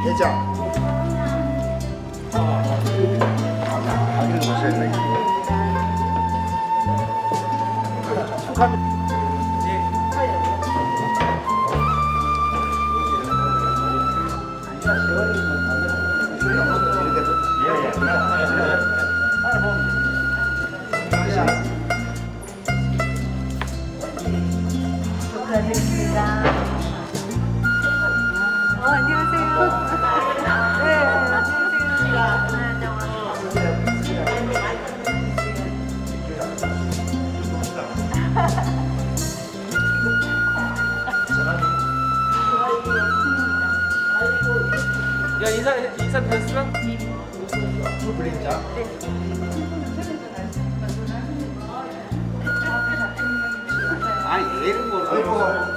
회장. 야 인사 됐어? 그림자. 아니 이런 거. 아이고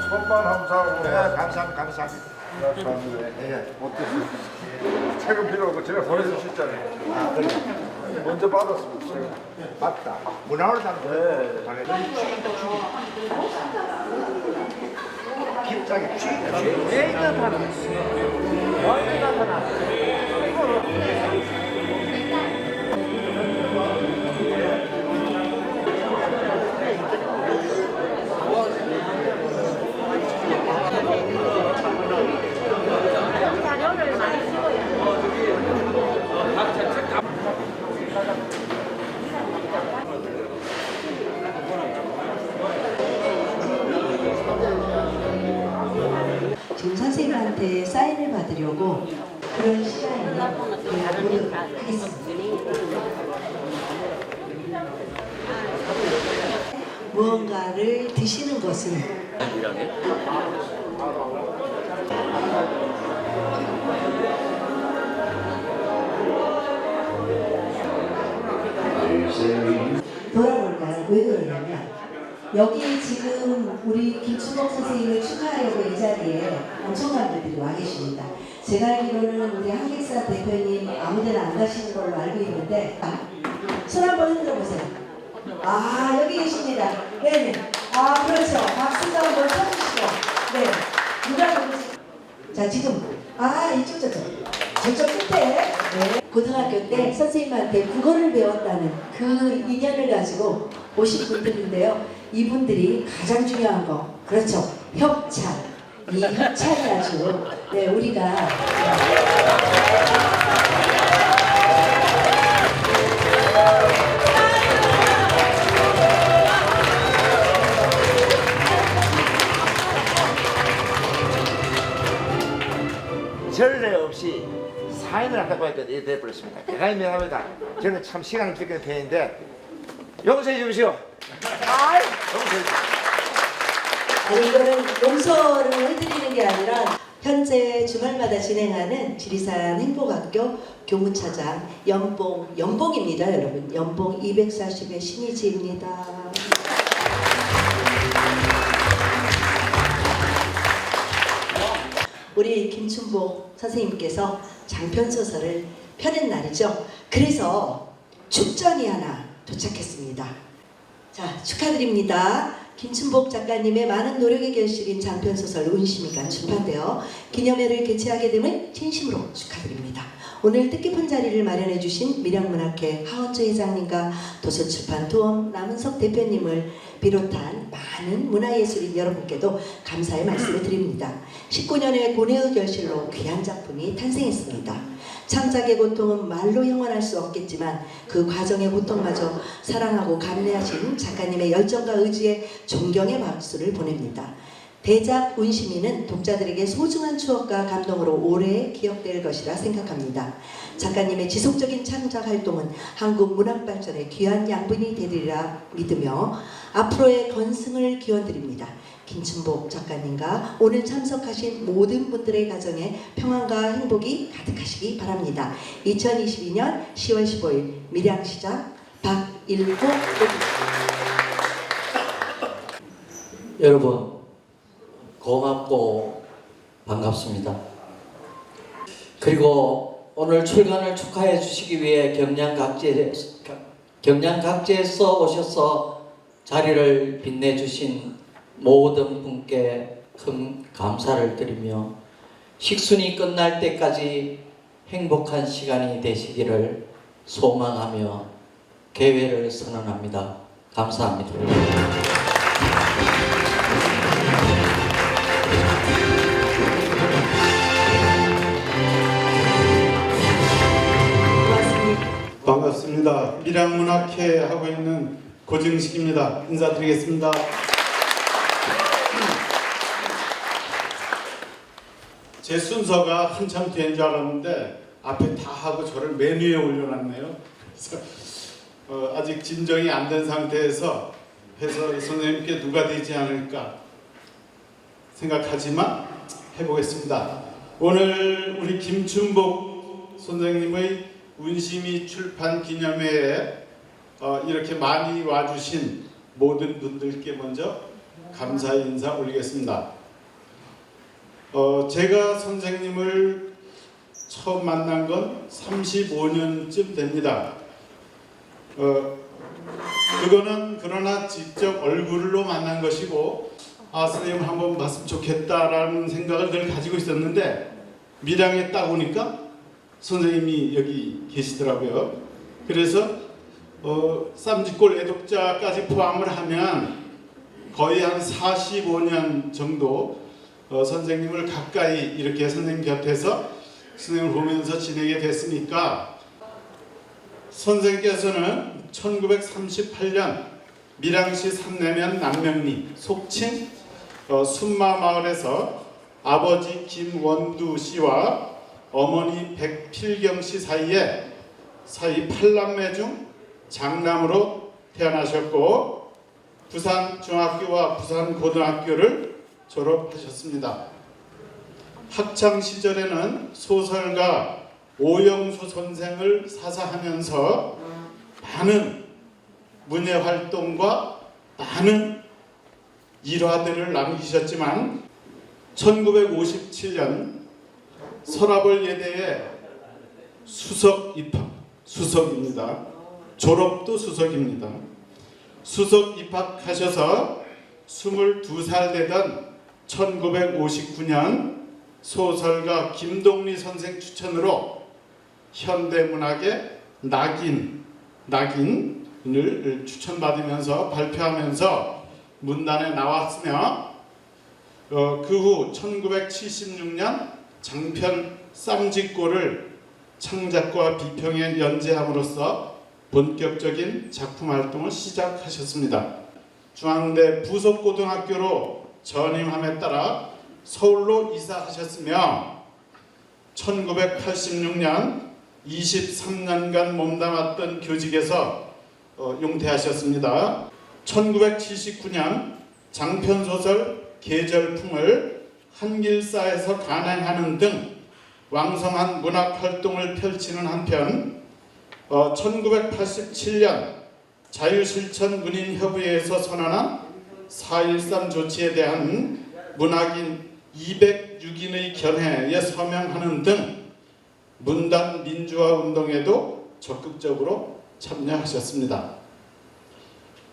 손만 함사하고. 네, 감사합니다. 감사합니다. 네, 어땠어요? 책은 필요 없고 제가 보내주셨잖아요. 아, 그래. 먼저 받았습니다. 맞다. 문화를 담는 깊장에 왜 나타나? 왜 나타나? 지금 선생님한테 사인을 받으려고 그런 시간을 갖도록 하겠습니다. 무언가를 드시는 것은 돌아볼까요? 왜 그러냐면 여기 지금 우리 김춘복 선생님을 축하하려고 이 자리에 엄청난 분들이 와 계십니다. 제가 알기로는 우리 한길사 대표님 아무데나 안 가시는 걸로 알고 있는데 손 한번 흔들어 보세요. 아 여기 계십니다. 네네. 아 그렇죠. 박수 한번 쳐주시고. 네. 누가 누구지? 자 지금 이쪽 저쪽 끝에 네. 고등학교 때 선생님한테 국어를 배웠다는 그 인연을 가지고 오신 분들인데요. 이분들이 가장 중요한 거 그렇죠. 협찬. 이 협찬이 아주 네 우리가 전례 없이 사인을 한다고 하니까 이렇게 돼버렸습니다. 대단히 미안합니다. 저는 참 시간을 뺏기는 편인데 용서해 주십시오. 용서해 주십시오. 이거는 용서를 해드리는 게 아니라 현재 주말마다 진행하는 지리산 행복학교 교무차장 연봉입니다 여러분. 연봉 240의 신이지입니다. 우리 김춘복 선생님께서 장편소설을 펴낸 날이죠. 그래서 축전이 하나 도착했습니다. 자, 축하드립니다. 김춘복 작가님의 많은 노력의 결실인 장편소설 운심이가 출판되어 기념회를 개최하게 됨을 진심으로 축하드립니다. 오늘 뜻깊은 자리를 마련해 주신 밀양문학회 하원주 회장님과 도서출판 도엄 남은석 대표님을 비롯한 많은 문화예술인 여러분께도 감사의 말씀을 드립니다. 19년의 고뇌의 결실로 귀한 작품이 탄생했습니다. 창작의 고통은 말로 형언할 수 없겠지만 그 과정의 고통마저 사랑하고 감내하신 작가님의 열정과 의지에 존경의 박수를 보냅니다. 대작 운심이는 독자들에게 소중한 추억과 감동으로 오래 기억될 것이라 생각합니다. 작가님의 지속적인 창작 활동은 한국 문학 발전의 귀한 양분이 되리라 믿으며 앞으로의 건승을 기원드립니다. 김춘복 작가님과 오늘 참석하신 모든 분들의 가정에 평안과 행복이 가득하시기 바랍니다. 2022년 10월 15일 밀양시장 박일호 여러분 고맙고 반갑습니다. 그리고 오늘 출간을 축하해 주시기 위해 경량 각지에서 오셔서 자리를 빛내주신 모든 분께 큰 감사를 드리며 식순이 끝날 때까지 행복한 시간이 되시기를 소망하며 개회를 선언합니다. 감사합니다. 반갑습니다. 밀양문학회 하고 있는 고증식입니다. 인사드리겠습니다. 제 순서가 한참 된 줄 알았는데 앞에 다 하고 저를 맨 위에 올려놨네요. 그래서 아직 진정이 안 된 상태에서 해서 선생님께 누가 되지 않을까 생각하지만 해보겠습니다. 오늘 우리 김춘복 선생님의 운심이 출판 기념회에 이렇게 많이 와주신 모든 분들께 먼저 감사의 인사 올리겠습니다. 제가 선생님을 처음 만난 건 35년쯤 됩니다. 그거는 그러나 직접 얼굴로 만난 것이고 선생님 한번 봤으면 좋겠다라는 생각을 늘 가지고 있었는데 밀양에 딱 오니까 선생님이 여기 계시더라고요. 그래서 쌈짓골 애독자까지 포함을 하면 거의 한 45년 정도 선생님을 가까이 이렇게 선생님 곁에서 선생님을 보면서 지내게 됐으니까 선생님께서는 1938년 밀양시 삼내면 남명리 속칭 순마마을에서 아버지 김원두 씨와 어머니 백필경 씨 사이 8남매 중 장남으로 태어나셨고 부산 중학교와 부산 고등학교를 졸업하셨습니다. 학창 시절에는 소설가 오영수 선생을 사사하면서 많은 문예 활동과 많은 일화들을 남기셨지만 1957년 서라벌 예대에 수석 입학, 수석입니다. 졸업도 수석입니다. 수석 입학하셔서 22살 되던 1959년 소설가 김동리 선생 추천으로 현대문학의 낙인을 추천받으면서 발표하면서 문단에 나왔으며 그 후 1976년 장편 쌈짓골을 창작과 비평에 연재함으로써 본격적인 작품 활동을 시작하셨습니다. 중앙대 부속고등학교로 전임함에 따라 서울로 이사하셨으며 1986년 23년간 몸담았던 교직에서 용퇴하셨습니다. 1979년 장편소설 계절풍을 한길사에서 간행하는 등 왕성한 문학활동을 펼치는 한편 1987년 자유실천문인협의회에서 선언한 4.13 조치에 대한 문학인 206인의 결회에 서명하는 등 문단 민주화 운동에도 적극적으로 참여하셨습니다.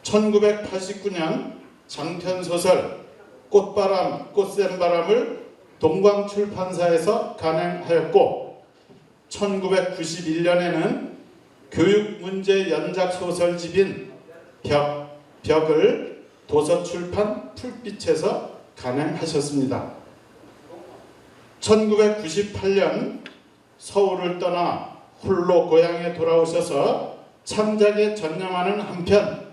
1989년 장편 소설 꽃바람 꽃샘바람을 동광출판사에서 간행하였고 1991년에는 교육문제 연작 소설집인 벽을 도서출판 풀빛에서 간행하셨습니다. 1998년 서울을 떠나 홀로 고향에 돌아오셔서 창작에 전념하는 한편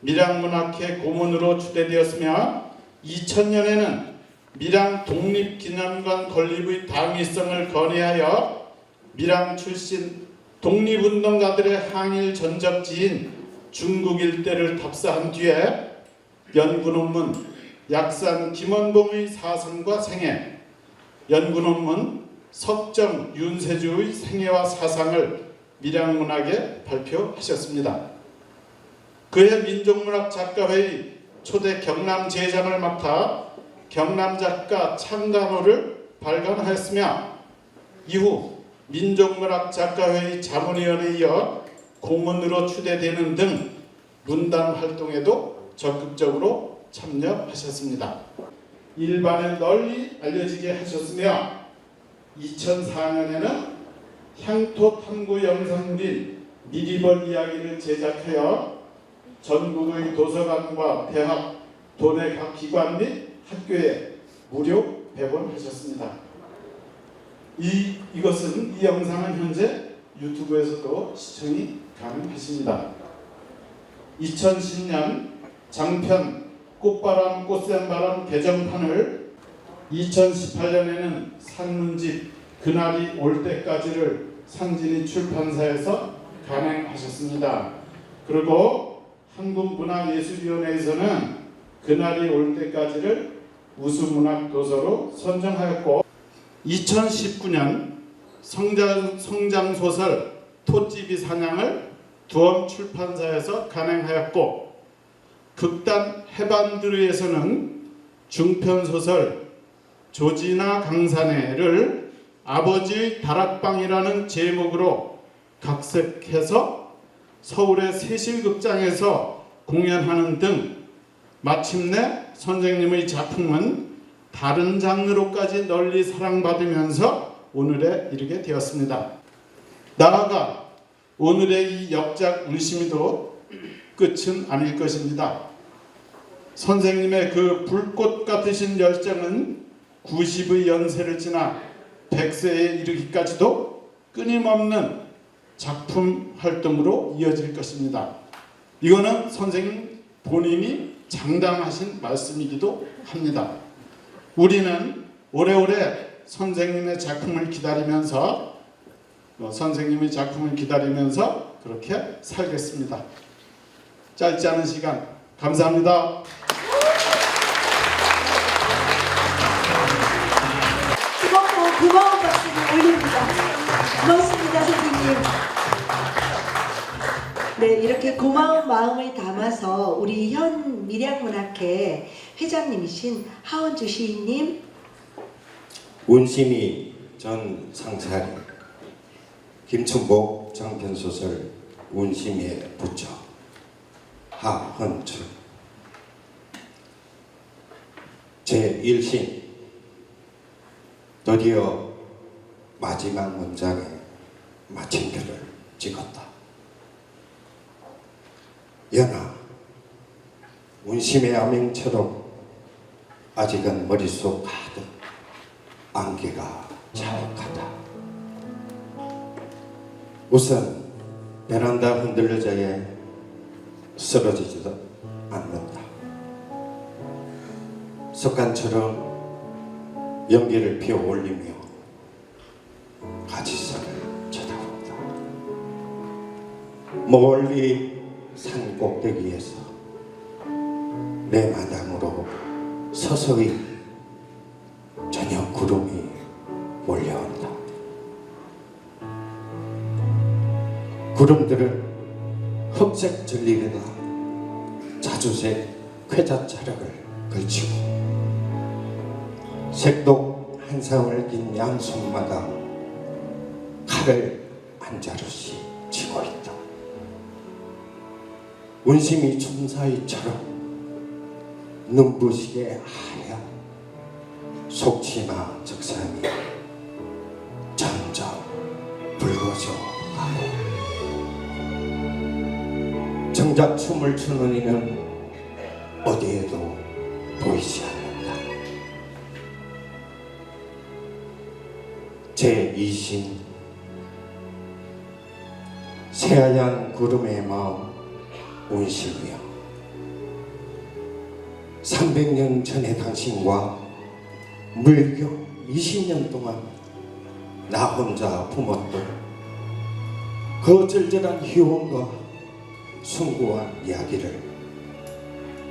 밀양문학회 고문으로 추대되었으며 2000년에는 밀양 독립기념관 건립의 당위성을 건의하여 밀양 출신 독립운동가들의 항일 전적지인 중국 일대를 답사한 뒤에 연구논문 약산 김원봉의 사상과 생애, 연구논문 석정 윤세주의 생애와 사상을 밀양문학에 발표하셨습니다. 그해 민족문학작가회의 초대 경남제장을 맡아 경남작가 창간호를 발간하였으며 이후 민족문학작가회의 자문위원회에 이어 고문으로 추대되는 등 문단 활동에도 적극적으로 참여하셨습니다. 일반에 널리 알려지게 하셨으며 2004년에는 향토 탐구 영상물인 미리벌 이야기를 제작하여 전국의 도서관과 대학, 도내 각 기관 및 학교에 무료 배본하셨습니다. 이 영상은 현재 유튜브에서도 시청이 가능하십니다. 2010년 장편 꽃바람 꽃샘바람 개정판을 2018년에는 산문집 그날이 올 때까지를 상진이 출판사에서 간행하셨습니다. 그리고 한국문화예술위원회에서는 그날이 올 때까지를 우수문학도서로 선정하였고 2019년 성장소설 토끼비 사냥을 두엄출판사에서 간행하였고 극단 해반드르에서는 중편소설 조지나 강산해를 아버지의 다락방이라는 제목으로 각색해서 서울의 세실극장에서 공연하는 등 마침내 선생님의 작품은 다른 장르로까지 널리 사랑받으면서 오늘에 이르게 되었습니다. 나아가 오늘의 이 역작 운심이도 끝은 아닐 것입니다. 선생님의 그 불꽃 같으신 열정은 90의 연세를 지나 100세에 이르기까지도 끊임없는 작품 활동으로 이어질 것입니다. 이거는 선생님 본인이 장담하신 말씀이기도 합니다. 우리는 오래오래 선생님의 작품을 기다리면서 그렇게 살겠습니다. 짧지 않은 시간 감사합니다. 고마운 박수를 올립니다. 고맙습니다, 선생님. 네, 이렇게 고마운 마음을 담아서 우리 현 밀양문학회 회장님이신 하원주 시인님, 운심이 전 상사리, 김춘복 장편소설 운심의 부처 하헌주, 제1신 드디어 마지막 문장에 마침표를 찍었다. 연아, 운심의 암행처럼 아직은 머릿속 가득 안개가 자욱하다. 우선 베란다 흔들려자에 쓰러지지도 않는다. 습관처럼 연기를 피워 올리며 가지선을 쳐다본다. 멀리 산 꼭대기에서 내 마당으로 서서히 저녁 구름이 몰려온다. 구름들은 흑색 전리에다 자주색 쾌자차력을 걸치고 색독 한 상을 낀 양손마다 칼을 안자루씩 쥐고 있다. 운심이 춘사위처럼 눈부시게 하얀 속치마 적삼이 점점 붉어져 가고, 정작 춤을 추는 이는 어디에도 보이지 않는다. 제2신 새하얀 구름의 마음 운심이여, 300년 전의 당신과 물교 20년 동안 나 혼자 품었던 그 절절한 희원과 숭고한 이야기를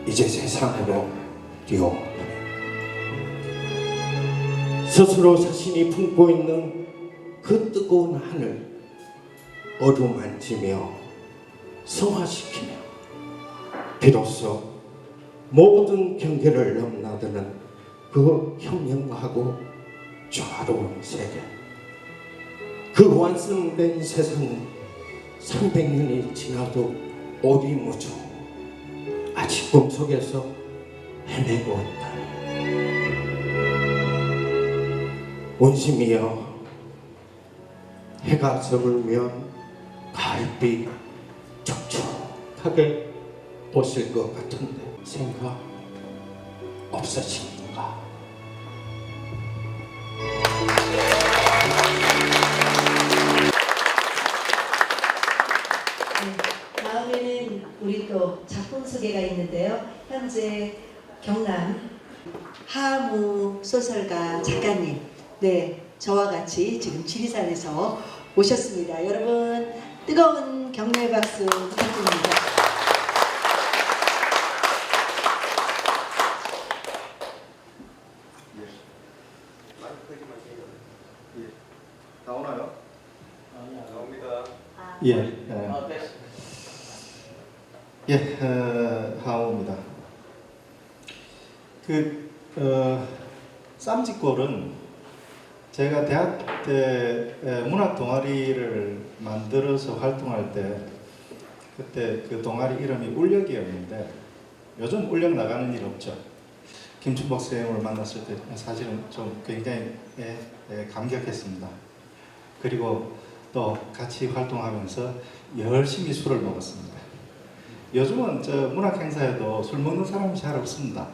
이제 세상으로 띄워보내. 스스로 자신이 품고 있는 그 뜨거운 하늘 어루만지며 성화시키며 비로소 모든 경계를 넘나드는 그 현명하고 조화로운 세계, 그 완성된 세상은 300년이 지나도 오리무중 아직 꿈속에서 헤매고 있다. 온심이여, 해가 저물면 가을비 촉촉하게 오실 것 같은데 생각 없으십니까? 네, 다음에는 우리 또 작품 소개가 있는데요. 현재 경남 하무 소설가 작가님, 네, 저와 같이 지금 지리산에서 오셨습니다. 여러분 뜨거운 격려의 박수 부탁드립니다. 나오나요? 나옵니다. 하오입니다. 쌈짓골은 제가 대학 때 문학 동아리를 만들어서 활동할 때, 그때 그 동아리 이름이 울력이었는데 요즘 울력 나가는 일 없죠. 김춘복 선생님을 만났을 때 사실은 좀 굉장히 감격했습니다. 그리고 또 같이 활동하면서 열심히 술을 먹었습니다. 요즘은 저 문학 행사에도 술 먹는 사람이 잘 없습니다.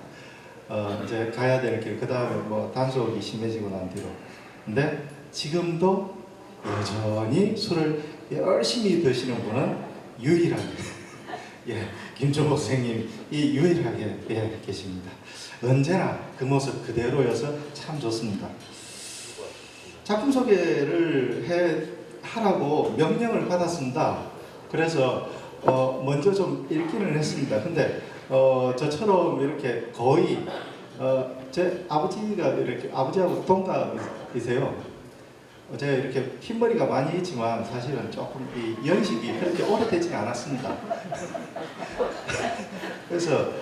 이제 가야 될 길, 그 다음에 뭐 단속이 심해지고 난 뒤로. 근데 지금도 여전히 술을 열심히 드시는 분은 유일하게 김춘복 선생님이 유일하게 계십니다. 언제나 그 모습 그대로여서 참 좋습니다. 작품 소개를 하라고 명령을 받았습니다. 그래서 먼저 좀 읽기는 했습니다. 근데 저처럼 이렇게 거의 제 아버지가 이렇게 아버지하고 동갑이세요. 제가 이렇게 흰머리가 많이 있지만 사실은 조금 이 연식이 그렇게 오래되지 않았습니다. 그래서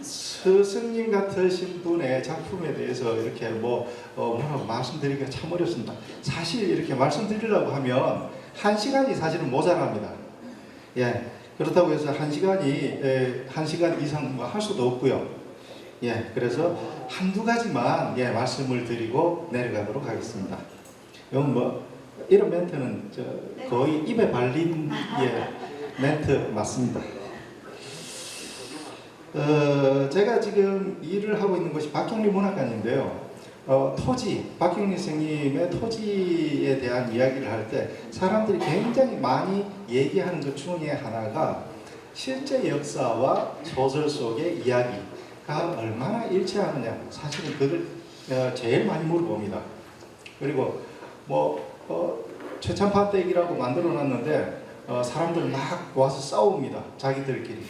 스승님 같으신 분의 작품에 대해서 이렇게 뭐라고 말씀드리기가 참 어렵습니다. 사실 이렇게 말씀드리려고 하면 1시간이 사실은 모자랍니다. 예, 그렇다고 해서 1시간 이상 할 수도 없고요. 예, 그래서 한두 가지만 말씀을 드리고 내려가도록 하겠습니다. 이건 이런 멘트는 거의 입에 발린 멘트 맞습니다. 제가 지금 일을 하고 있는 곳이 박경리 문학관인데요. 박경리 선생님의 토지에 대한 이야기를 할 때 사람들이 굉장히 많이 얘기하는 것 중에 하나가 실제 역사와 소설 속의 이야기가 얼마나 일치하느냐, 사실은 그걸 제일 많이 물어봅니다. 그리고 최찬파댁이라고 만들어놨는데 사람들 막 와서 싸웁니다. 자기들끼리.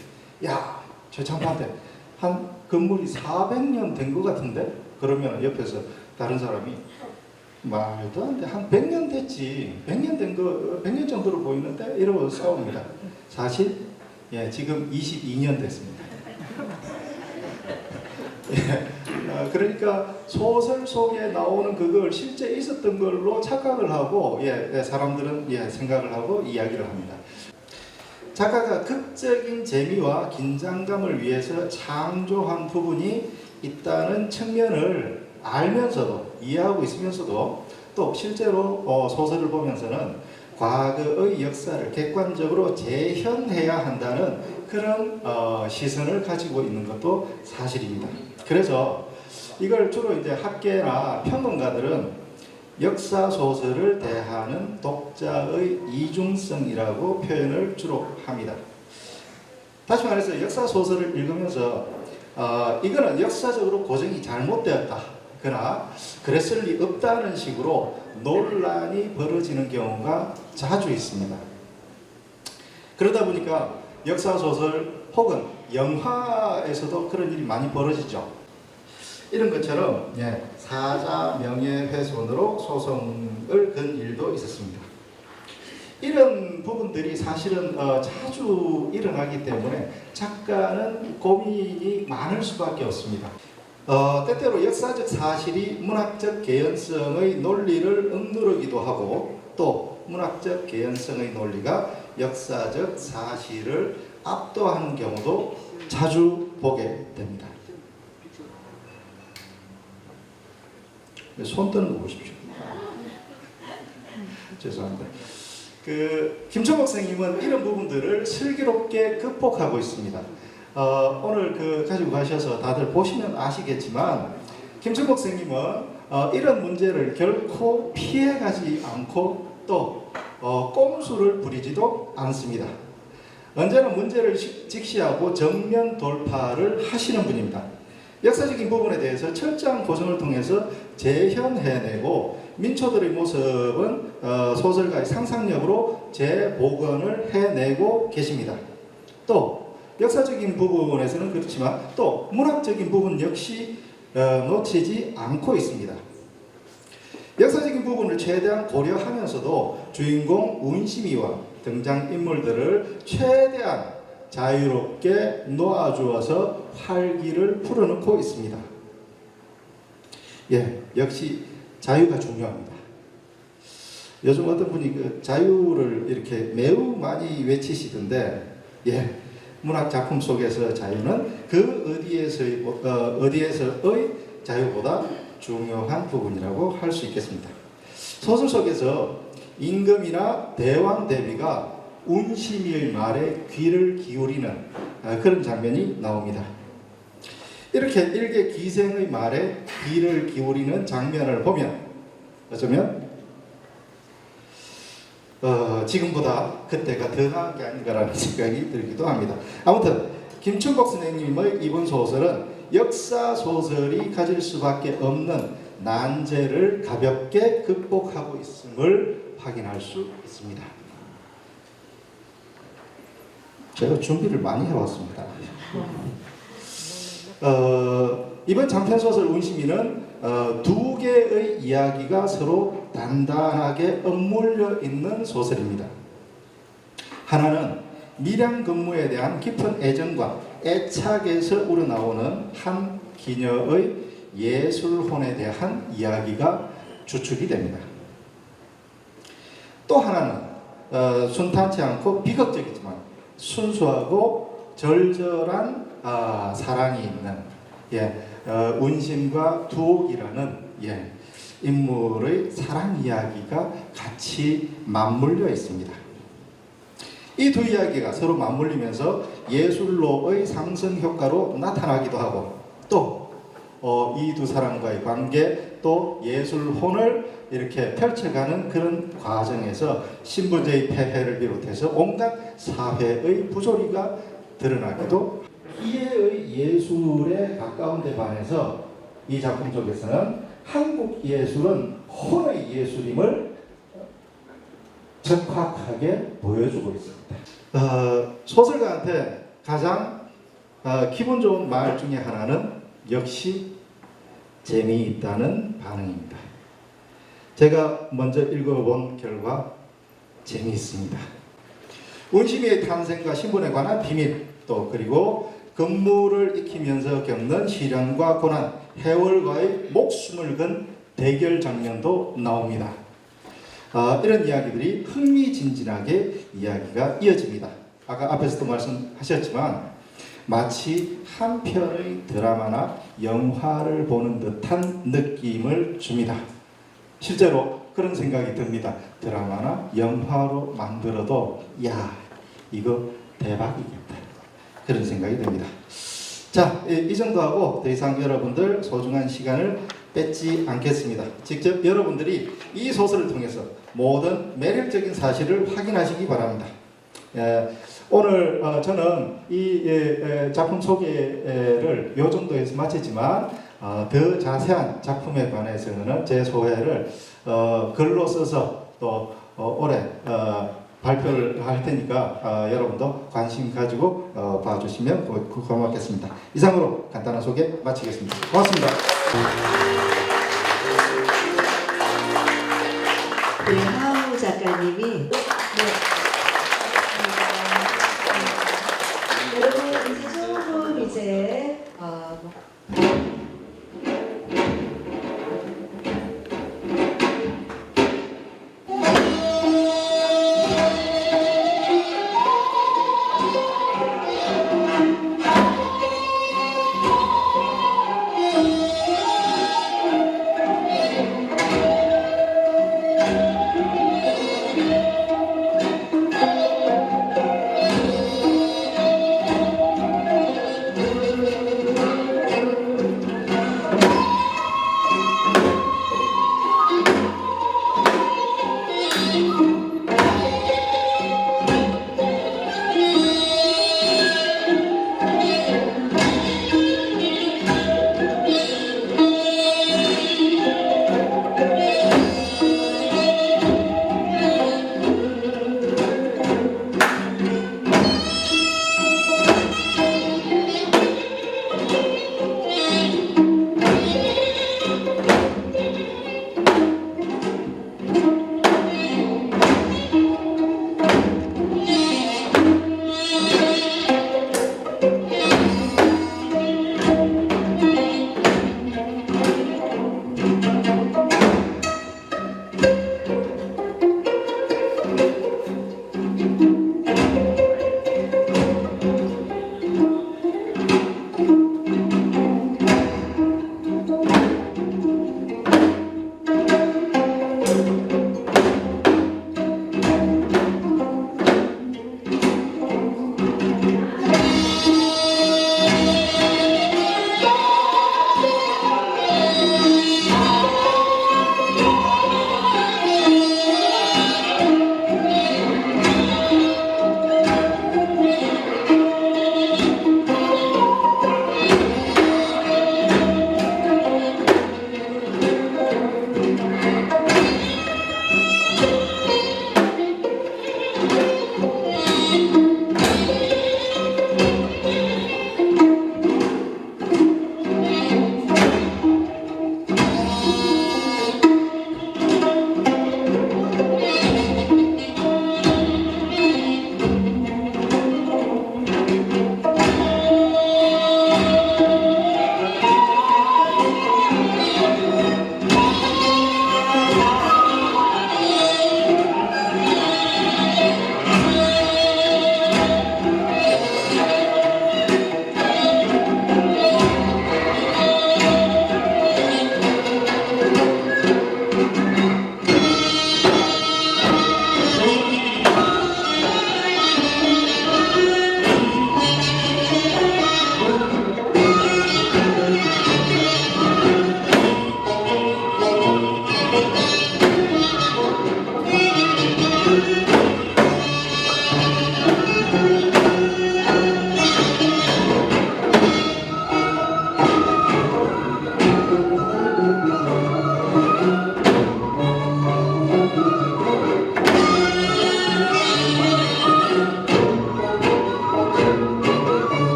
야, 최찬파댁 한 건물이 400년 된 것 같은데? 그러면 옆에서 다른 사람이 말도 안 돼. 한 100년 됐지. 100년 정도로 보이는데? 이러고 싸웁니다. 사실 지금 22년 됐습니다. 그러니까 소설 속에 나오는 그걸 실제 있었던 걸로 착각을 하고 사람들은 생각을 하고 이야기를 합니다. 작가가 극적인 재미와 긴장감을 위해서 창조한 부분이 있다는 측면을 알면서도 이해하고 있으면서도 또 실제로 소설을 보면서는 과거의 역사를 객관적으로 재현해야 한다는 그런 시선을 가지고 있는 것도 사실입니다. 그래서 이걸 주로 이제 학계나 평론가들은 역사 소설을 대하는 독자의 이중성이라고 표현을 주로 합니다. 다시 말해서 역사 소설을 읽으면서 이거는 역사적으로 고증이 잘못되었다, 그러나 그랬을 리 없다는 식으로 논란이 벌어지는 경우가 자주 있습니다. 그러다 보니까 역사 소설 혹은 영화에서도 그런 일이 많이 벌어지죠. 이런 것처럼 사자 명예훼손으로 소송을 건 일도 있었습니다. 이런 부분들이 사실은 자주 일어나기 때문에 작가는 고민이 많을 수밖에 없습니다. 때때로 역사적 사실이 문학적 개연성의 논리를 억누르기도 하고 또 문학적 개연성의 논리가 역사적 사실을 압도하는 경우도 자주 보게 됩니다. 손 뜨는 거 보십시오. 죄송합니다. 김천복 선생님은 이런 부분들을 슬기롭게 극복하고 있습니다. 오늘 가지고 가셔서 다들 보시면 아시겠지만 김천복 선생님은 이런 문제를 결코 피해가지 않고 또 꼼수를 부리지도 않습니다. 언제나 문제를 직시하고 정면 돌파를 하시는 분입니다. 역사적인 부분에 대해서 철저한 고증을 통해서 재현해내고 민초들의 모습은 소설가의 상상력으로 재복원을 해내고 계십니다. 또 역사적인 부분에서는 그렇지만 또 문학적인 부분 역시 놓치지 않고 있습니다. 역사적인 부분을 최대한 고려하면서도 주인공 운심이와 등장인물들을 최대한 자유롭게 놓아주어서 활기를 풀어놓고 있습니다. 역시 자유가 중요합니다. 요즘 어떤 분이 자유를 이렇게 매우 많이 외치시던데, 문학 작품 속에서 자유는 어디에서의 자유보다 중요한 부분이라고 할 수 있겠습니다. 소설 속에서 임금이나 대왕 대비가 운심이의 말에 귀를 기울이는 그런 장면이 나옵니다. 이렇게 일개 기생의 말에 귀를 기울이는 장면을 보면 어쩌면 지금보다 그때가 더 나은 게 아닌가라는 생각이 들기도 합니다. 아무튼 김천복 선생님의 이번 소설은 역사 소설이 가질 수밖에 없는 난제를 가볍게 극복하고 있음을 확인할 수 있습니다. 제가 준비를 많이 해왔습니다. 이번 장편소설 운심이는 두 개의 이야기가 서로 단단하게 엇물려 있는 소설입니다. 하나는 밀양 근무에 대한 깊은 애정과 애착에서 우러나오는 한 기녀의 예술혼에 대한 이야기가 주축이 됩니다. 또 하나는 순탄치 않고 비극적이지만 순수하고 절절한 사랑이 있는 운심과 두옥이라는 인물의 사랑 이야기가 같이 맞물려 있습니다. 이 두 이야기가 서로 맞물리면서 예술로의 상승 효과로 나타나기도 하고 또 이 두 사람과의 관계 또 예술혼을 이렇게 펼쳐가는 그런 과정에서 신분제의 폐해를 비롯해서 온갖 사회의 부조리가 드러나기도 이해의 예술에 가까운 데 반해서 이 작품 속에서는 한국 예술은 혼의 예술임을 적확하게 보여주고 있습니다. 소설가한테 가장 기분 좋은 말 중에 하나는 역시 재미있다는 반응입니다. 제가 먼저 읽어본 결과 재미있습니다. 운심이의 탄생과 신분에 관한 비밀 또 그리고 근무를 익히면서 겪는 시련과 고난 해월과의 목숨을 건 대결 장면도 나옵니다. 이런 이야기들이 흥미진진하게 이야기가 이어집니다. 아까 앞에서도 말씀하셨지만 마치 한 편의 드라마나 영화를 보는 듯한 느낌을 줍니다. 실제로 그런 생각이 듭니다. 드라마나 영화로 만들어도 야 이거 대박이겠다 그런 생각이 듭니다. 자, 이 정도 하고 더 이상 여러분들 소중한 시간을 뺏지 않겠습니다. 직접 여러분들이 이 소설을 통해서 모든 매력적인 사실을 확인하시기 바랍니다. 오늘 저는 이 작품 소개를 요 정도에서 마치지만 더 자세한 작품에 관해서는 제 소회를 글로 써서 또 올해 발표를 할 테니까 여러분도 관심 가지고 봐주시면 고맙겠습니다. 이상으로 간단한 소개 마치겠습니다. 고맙습니다. 우리 하우 작가님이 여러분 이제 조금 이제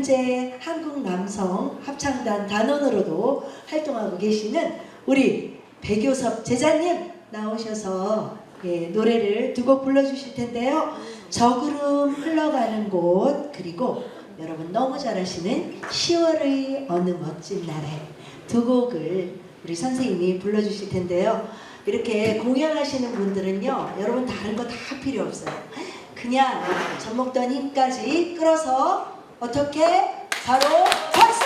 현재 한국 남성 합창단 단원으로도 활동하고 계시는 우리 백요섭 제자님 나오셔서 노래를 두 곡 불러주실 텐데요. 저구름 흘러가는 곳, 그리고 여러분 너무 잘하시는 10월의 어느 멋진 날에 두 곡을 우리 선생님이 불러주실 텐데요. 이렇게 공연하시는 분들은요, 여러분 다른 거 다 필요 없어요. 그냥 젖 먹던 힘까지 끌어서 어떻게? 바로 박수!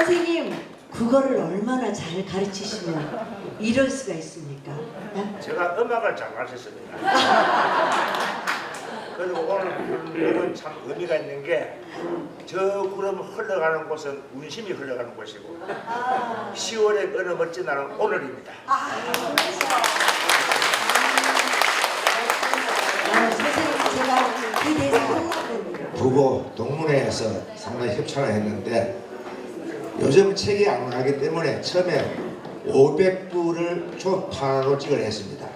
선생님 국어를 얼마나 잘 가르치시면 이럴 수가 있습니까? 네? 제가 음악을 잘 가르쳤습니다. 그리고 오늘 부르는 참 의미가 있는 게 저 구름 흘러가는 곳은 운심이 흘러가는 곳이고 10월의 어느 멋진 날은 오늘입니다. 선생님 제가 그 대사 하려고 부고 동문회에서 상당히 협찬을 했는데 요즘 책이 안 나가기 때문에 처음에 500부를 초판으로 찍으려 했습니다.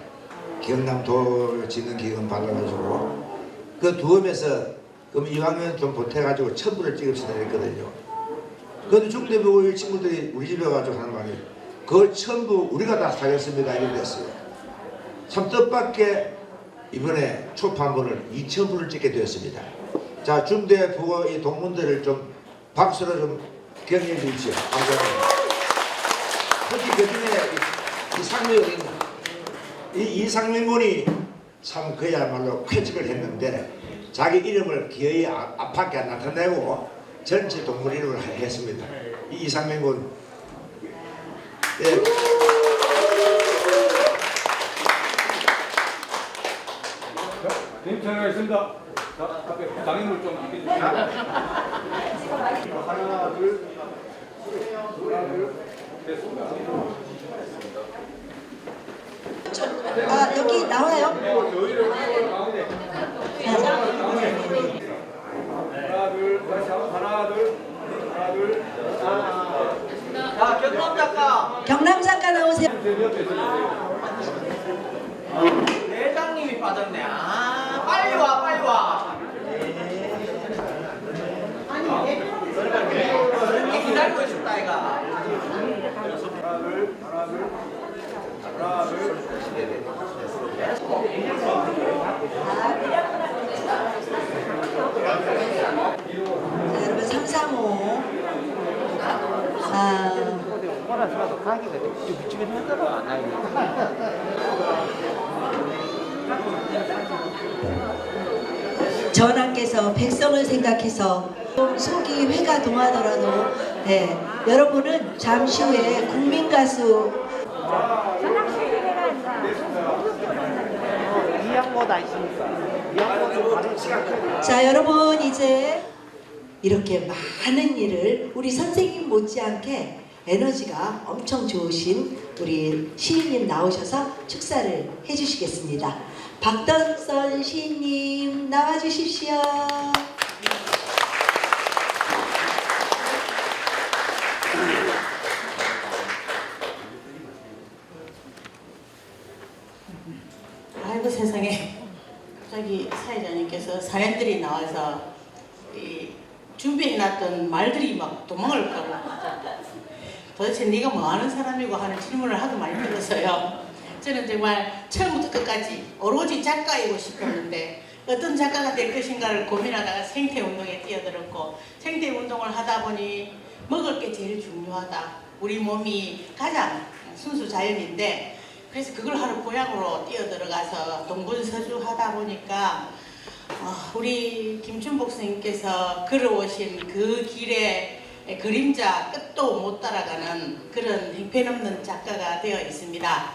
경남도 짓는 기금 받아가지고 그 두음에서 그럼 이왕이면 좀 보태가지고 1000부를 찍읍시다 했거든요. 그런데 중대부 친구들이 우리 집에 와가지고 하는 말이 그걸 1000부 우리가 다 사겠습니다 이렇게 됐어요. 참 뜻밖의 이번에 초판본을 2000부를 찍게 되었습니다. 자, 중대부고 이 동문들을 좀 박수로 좀 격려해 주십시오. 감사합니다. 특히 그 중에 이상민 군이 참 그야말로 쾌척을 했는데 자기 이름을 기어이 앞밖에 안 나타내고 전체 동물 이름을 했습니다. 이 이상민 군. 예. 님 촬영하겠습니다. 자, 앞에 장애물 좀 아껴주세요. 하나, 둘, 됐습니다. 아 여기 나와요? 저희를 가운데. 하나, 둘, 다시 하나, 둘, 하나, 둘. 자, 경남 작가. 경남 작가 나오세요. 대장님이 빠졌네. 아, 빨리 와, 빨리 와. 아니, 기다리고 있었다, 아이가. 하나, 둘, 하나, 둘. 하나, 둘. 자, 여러분 335. 전하께서 백성을 생각해서 좀 속이 회가 동하더라도 네, 여러분은 잠시 후에 국민 가수 자 여러분 이제 이렇게 많은 일을 우리 선생님 못지않게 에너지가 엄청 좋으신 우리 시인님 나오셔서 축사를 해주시겠습니다. 박던선 시인님 나와주십시오. 아이고 세상에 갑자기 사회자님께서 사연들이 나와서 준비해놨던 말들이 막 도망을 가고 도대체 네가 뭐하는 사람이고 하는 질문을 하도 많이 들었어요. 저는 정말 처음부터 끝까지 오로지 작가이고 싶었는데 어떤 작가가 될 것인가를 고민하다가 생태운동에 뛰어들었고 생태운동을 하다 보니 먹을 게 제일 중요하다. 우리 몸이 가장 순수 자연인데 그래서 그걸 하러 고향으로 뛰어들어가서 동분서주 하다 보니까 우리 김춘복 선생님께서 걸어오신 그 길에 그림자 끝도 못 따라가는 그런 형편없는 작가가 되어 있습니다.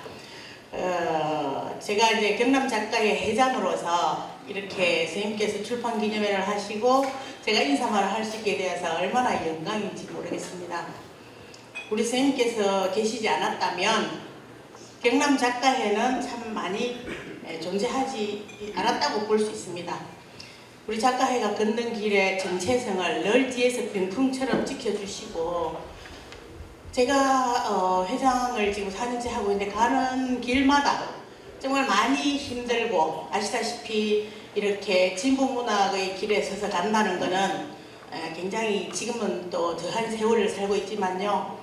제가 이제 경남 작가의 회장으로서 이렇게 선생님께서 출판 기념회를 하시고 제가 인사말을 할 수 있게 되어서 얼마나 영광인지 모르겠습니다. 우리 선생님께서 계시지 않았다면 경남 작가회는 참 많이 존재하지 않았다고 볼 수 있습니다. 우리 작가회가 걷는 길의 정체성을 늘 뒤에서 병풍처럼 지켜주시고 제가 회장을 지금 4년째 하고 있는데 가는 길마다 정말 많이 힘들고 아시다시피 이렇게 진보문학의 길에 서서 간다는 것은 굉장히 지금은 또 더한 세월을 살고 있지만요.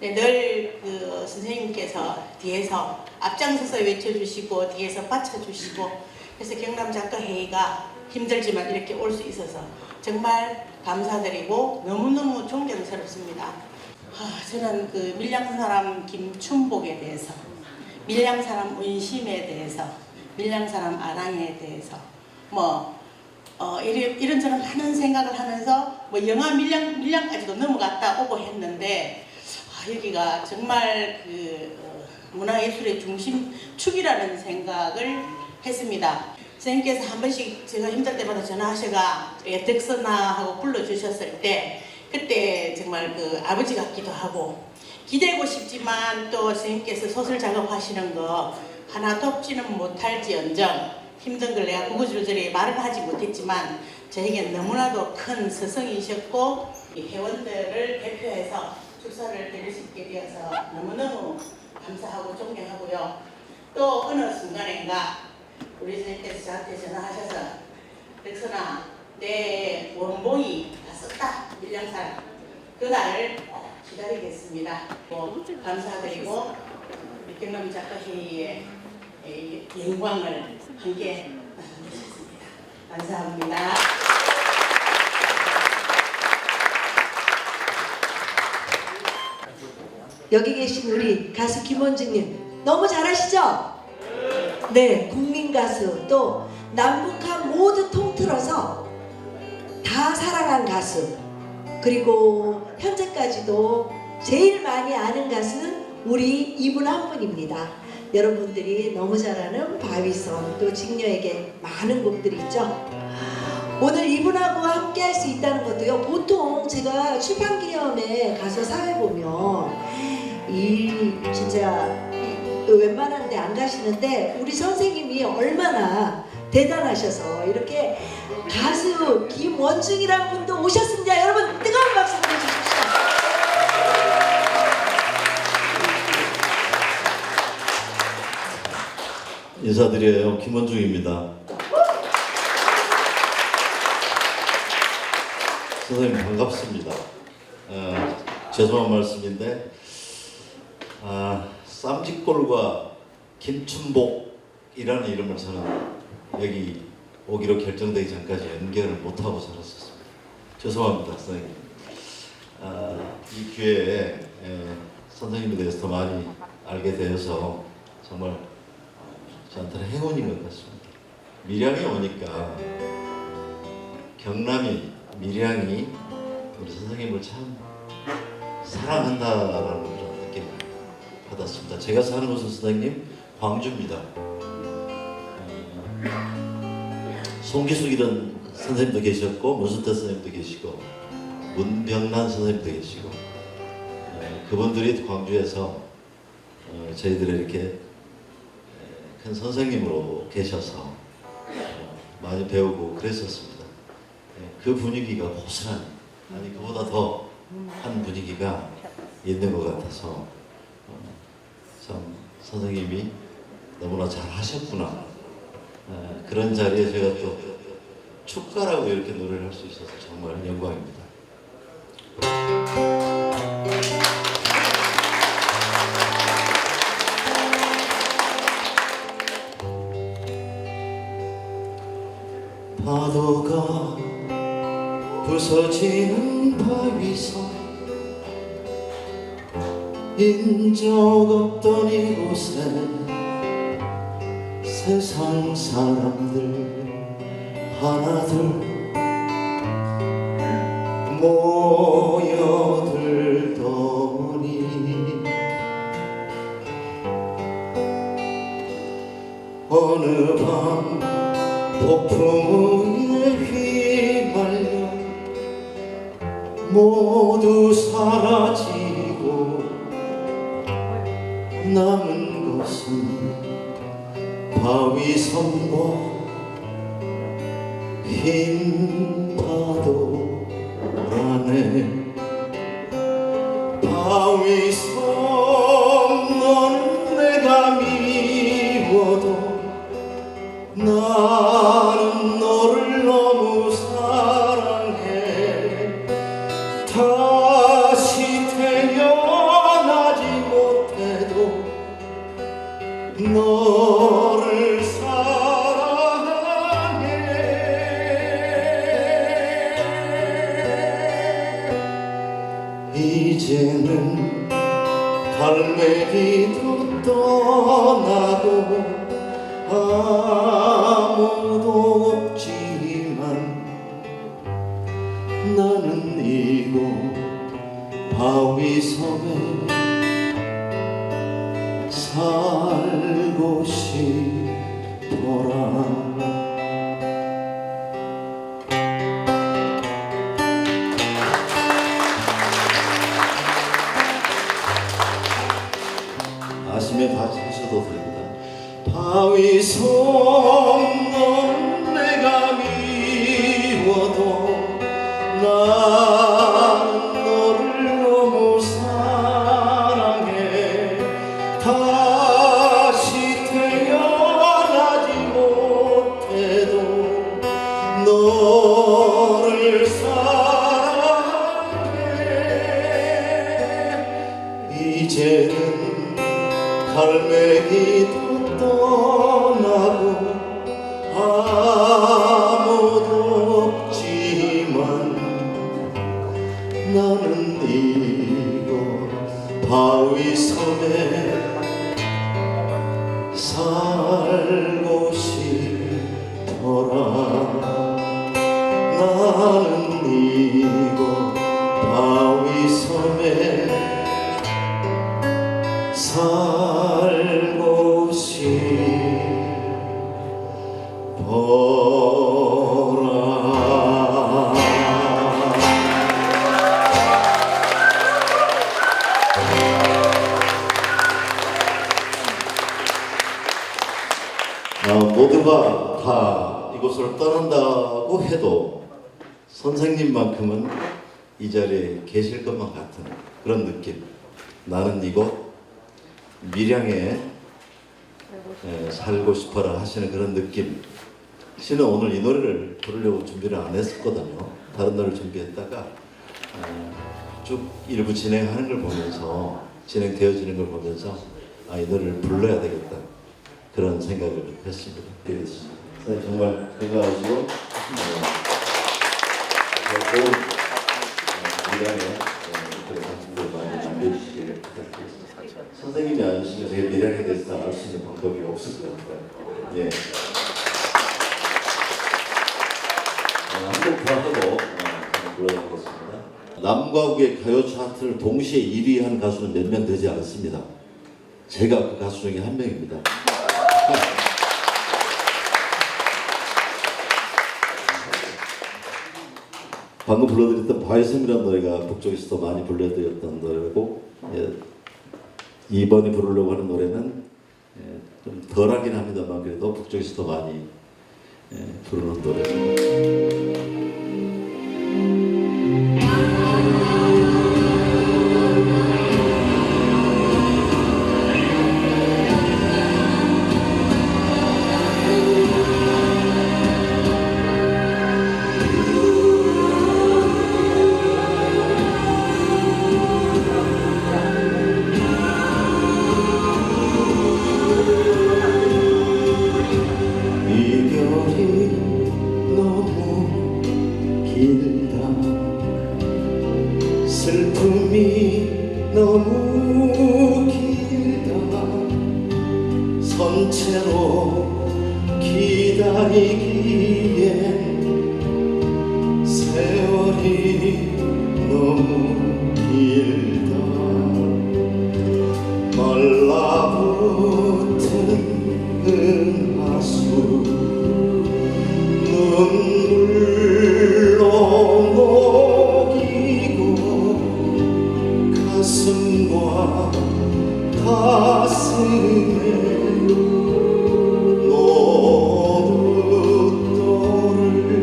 늘 그 선생님께서 뒤에서 앞장서서 외쳐주시고 뒤에서 받쳐주시고 그래서 경남 작가회의가 힘들지만 이렇게 올 수 있어서 정말 감사드리고 너무너무 존경스럽습니다. 저는 그 밀양사람 김춘복에 대해서 밀양사람 운심에 대해서 밀양사람 아랑에 대해서 이런저런 많은 생각을 하면서 뭐 영하 밀양까지도 넘어갔다 오고 했는데 여기가 정말 그 문화예술의 중심축이라는 생각을 했습니다. 선생님께서 한 번씩 제가 힘들 때마다 전화하셔가 덕선아 하고 불러주셨을 때 그때 정말 그 아버지 같기도 하고 기대고 싶지만 또 선생님께서 소설 작업하시는 거 하나 돕지는 못할지언정 힘든 걸 내가 구구절절히 말은 하지 못했지만 저에게 너무나도 큰 스승이셨고 이 회원들을 대표해서 축사를 드릴 수 있게 되어서 너무너무 감사하고 존경하고요. 또 어느 순간인가 우리 선생님께서 저한테 전화하셔서 덕선아 내 원봉이 다 썼다 밀양산 그날을 기다리겠습니다. 감사드리고 경남 작가회의의 영광을 함께 나누셨습니다. 감사합니다. 여기 계신 우리 가수 김원중님 너무 잘하시죠? 네, 국민 가수 또 남북한 모두 통틀어서 다 사랑한 가수 그리고 현재까지도 제일 많이 아는 가수는 우리 이분 한 분입니다. 여러분들이 너무 잘 아는 바위섬 또 직녀에게 많은 곡들이 있죠. 오늘 이분하고 함께 할 수 있다는 것도요. 보통 제가 출판기념회 가서 사회 보면 진짜 웬만한 데 안 가시는데 우리 선생님이 얼마나 대단하셔서 이렇게 가수 김원중이라는 분도 오셨습니다. 여러분 뜨거운 박수 보내주십시오. 인사드려요. 김원중입니다. 선생님 반갑습니다. 죄송한 말씀인데 쌈짓골과 김춘복이라는 이름을 저는 여기 오기로 결정되기 전까지 연결을 못하고 살았었습니다. 죄송합니다, 선생님. 이 기회에 선생님에 대해서 더 많이 알게 되어서 정말 저한테는 행운인 것 같습니다. 밀양에 오니까 경남이 밀양이 우리 선생님을 참 사랑한다라는 그런 느낌을 받았습니다. 제가 사는 곳은 선생님 광주입니다. 송기숙이라는 선생님도 계셨고 문수태 선생님도 계시고 문병란 선생님도 계시고 그분들이 광주에서 저희들을 이렇게 큰 선생님으로 계셔서 많이 배우고 그랬었습니다. 그 분위기가 고스란히 아니 그보다 더 한 분위기가 있는 것 같아서 참 선생님이 너무나 잘 하셨구나. 그런 자리에 제가 또 축가라고 이렇게 노래를 할 수 있어서 정말 영광입니다. 파도가 부서지는 바위섬 인적 없던 이곳에 세상 사람들 하나둘 모여들더니 어느 밤 폭풍에 휘말려 모두 사라지고 남은 것은 바위섬과 흰 파도라네. 바위섬 너는 내가 미워도 나는 너를 너무 사랑해. 다시 태어나지 못해도 너를 사랑해. 이제는 갈매기도 떠나고 아무도 없지만 나는 섬에 살고 싶어라. 아시면 같이 하셔도 됩니다. 바위 섬 넌 내가 미워도 난 너를 너무 사랑해. 다시 태어나지 못해도 너를 사랑해. 이제는 갈매기도 떠나고 아무도 없지만 나는 이곳 바위 섬에 살고 싶어라. 나는 이곳 바위 섬에 살고 싶어라. 모두가 다 이곳을 떠난다고 해도 선생님만큼은 이 자리에 계실 것만 같은 그런 느낌. 나는 이곳 밀양에 살고 싶어라 하시는 그런 느낌. 씨는 오늘 이 노래를 부르려고 준비를 안 했었거든요. 다른 노래를 준비했다가 쭉 일부 진행하는 걸 보면서, 진행되어지는 걸 보면서 이 노래를 불러야 되겠다 그런 생각을 했습니다. 선생님 정말 건강하시고 좋은 밀양에 그런 작품들 많이 남겨주시기를 부탁드리겠습니다. 선생님이 아니시면 제가 밀양에 대해서 알 수 있는 방법이 없을 것 같아요. 예. 한곡 더 하고 불러드리겠습니다. 남과 북의 가요 차트를 동시에 1위 한 가수는 몇 명 되지 않습니다. 제가 그 가수 중에 한 명입니다. 방금 불러드렸던 바위섬이라는 노래가 북쪽에서도 많이 불러드렸던 노래고, 이번에 부르려고 하는 노래는 좀 덜하긴 합니다만 그래도 북쪽에서도 많이 부르는 노래입니다. 슬픔이 너무 길다. 선체로 기다리기엔 세월이 너무 길다. 말라붙은 은하수 눈물로 가슴과 가슴에 노릇돌을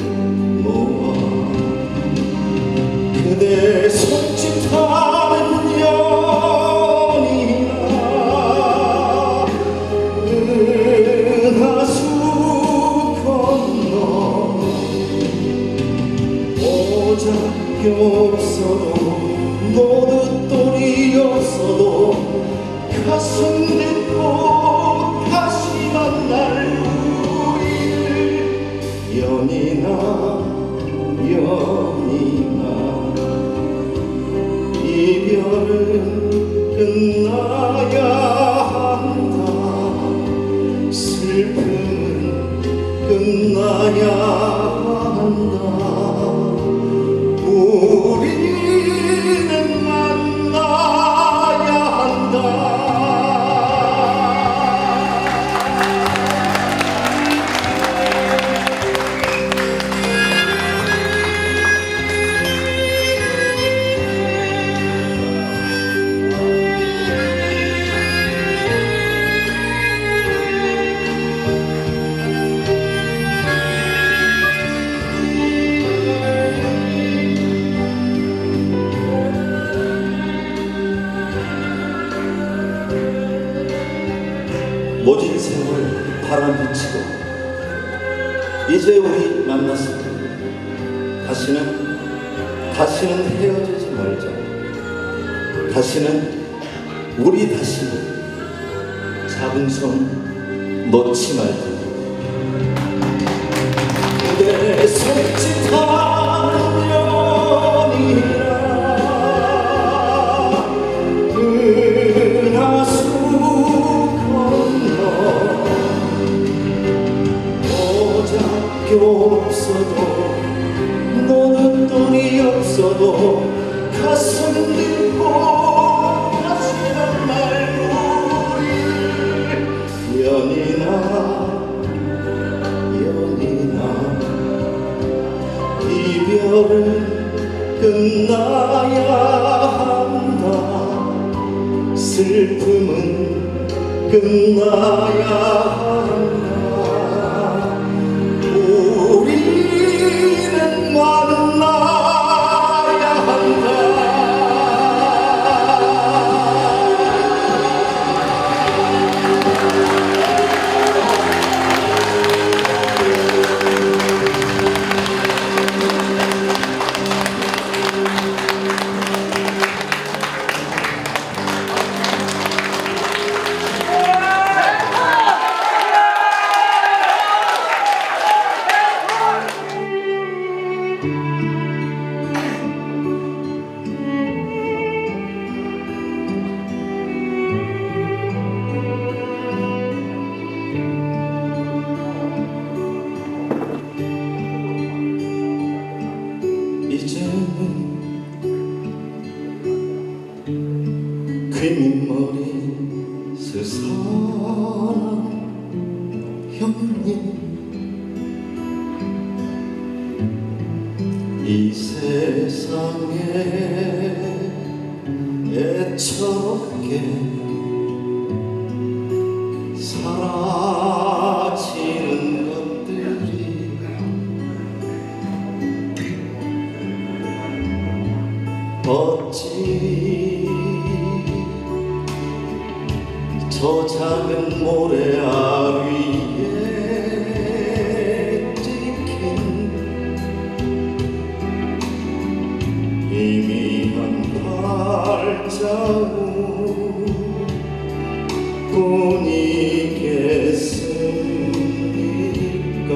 놓아 그대 손짓하는 연이나 은하수 건너 오작교 없어도 노릇돌이 없어도 가슴 딛고 다시 만날 우리를 연이나 이별은 끝나야 한다. 슬픔은 끝나야 한다. 우리는 만나 모진 세월 바람 비치고 이제 우리 만났습니다. 다시는 헤어지지 말자. 다시는 우리 잡은 손 놓지 말자. 내 손짓한 연이라 은하수 건너 보잡기 없어도 노는 돈이 없어도 가슴 들고 가시는 말고를 연이나 이별은 끝나야 한다. 슬픔은 끝나야 한다. 우리는 만나야 한다. 휘민머리 스산한 형님 이 세상에 애처롭게 사라지는 것들이 어찌 저 작은 모래알 위에 찍힌 희미한 발자국 뿐이겠습니까?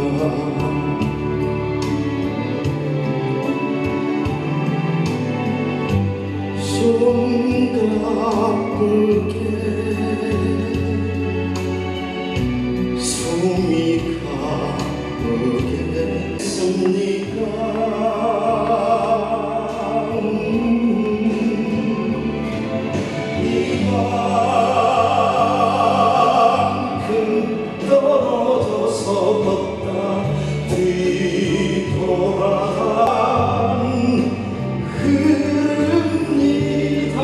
숨가쁘게 숨이 가쁘겠습니까? 이만큼 떨어져서 걷다 뒤돌아간 흐릅니다.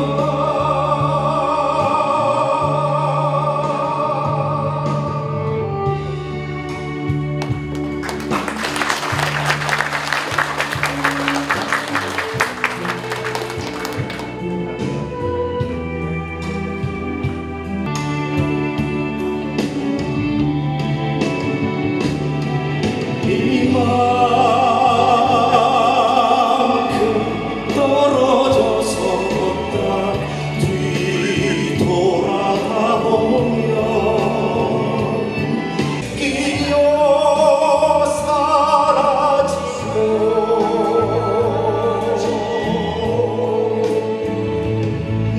이만큼 떨어져서 걷다 뒤돌아가 보면 끼어 사라지고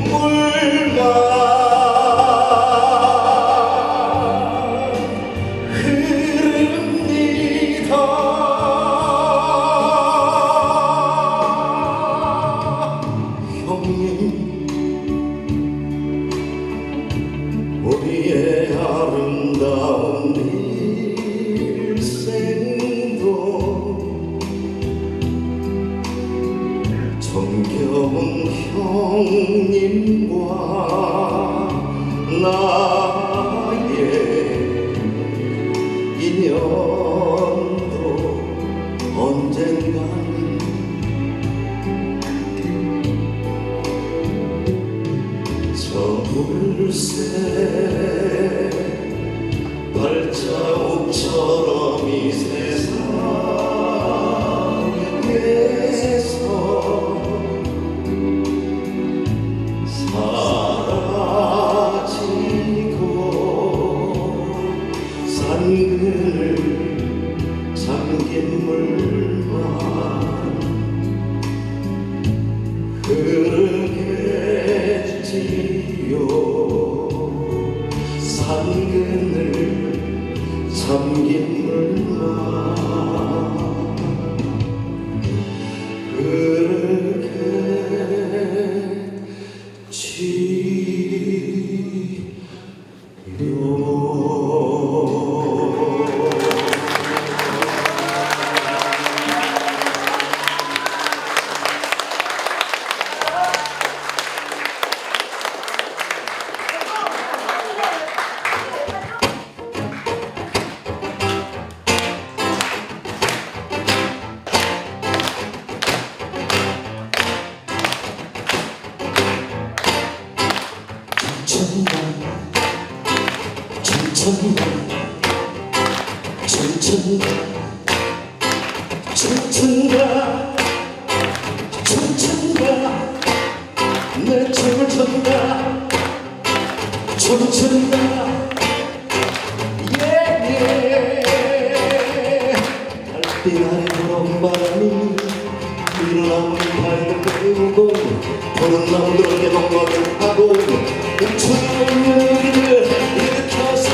물만 흐릅니다. 형님 우리의 아름다운 일생도 정겨운 형님과 나의 인연도 언젠간 저 물새 자욱처럼 이 세상에서 사라지고 산그늘 잠긴 물만 흐르겠지요. 산그늘 잠긴 물만 내 춤을 춘다 춤춘다 달빛 아래 불어온 바람이 일어나는 발을 깨우고 보는 나무들에게 동화를 하고 춤추는 우리를 일으켜서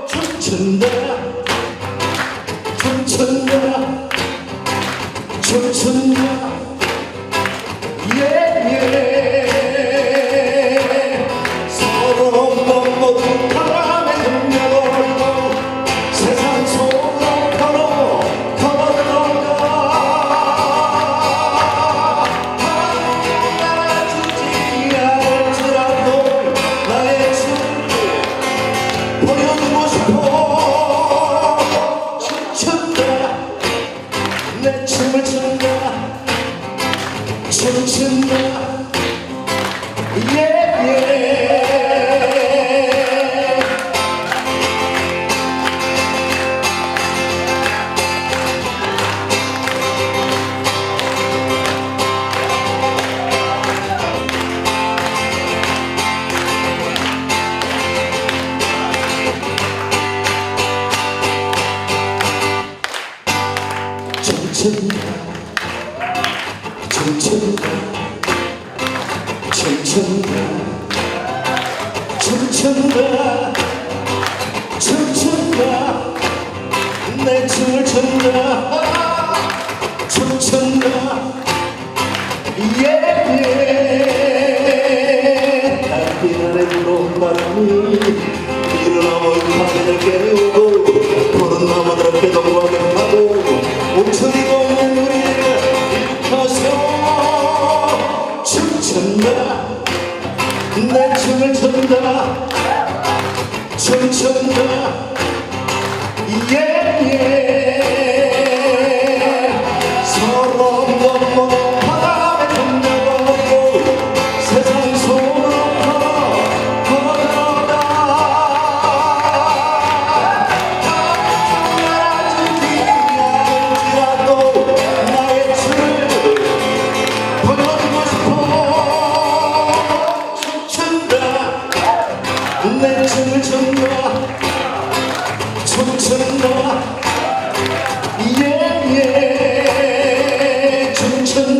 춤춘다 춤춘다 춤춘다 서로 모두 바람에 흔들고 세상 속으로 걸어들어가 알아주지 않을지라도 나의 춤을 보여주고 싶어 춤춘다 내 춤을 춘다 춤춘다 춤춘다 춤춘다 춤춘다 춤춘다 춤춘다 내 춤을 춘다 춤춘다 달빛 아래 불어온 바람이 일어나면 바다를 깨우고 푸른 나무들에게 동화를 하고 움츠리고 있는 우리를 일으켜서 춤춘다 내 춤을 춘다 춤춘다 서로 너무 바람에 흔들고 세상 속으로 걸어가 알아주지 않을지라도 나의 춤을 보여주고 싶어 춤춘다 내 춤을 춘다 춤춘다 춤춘다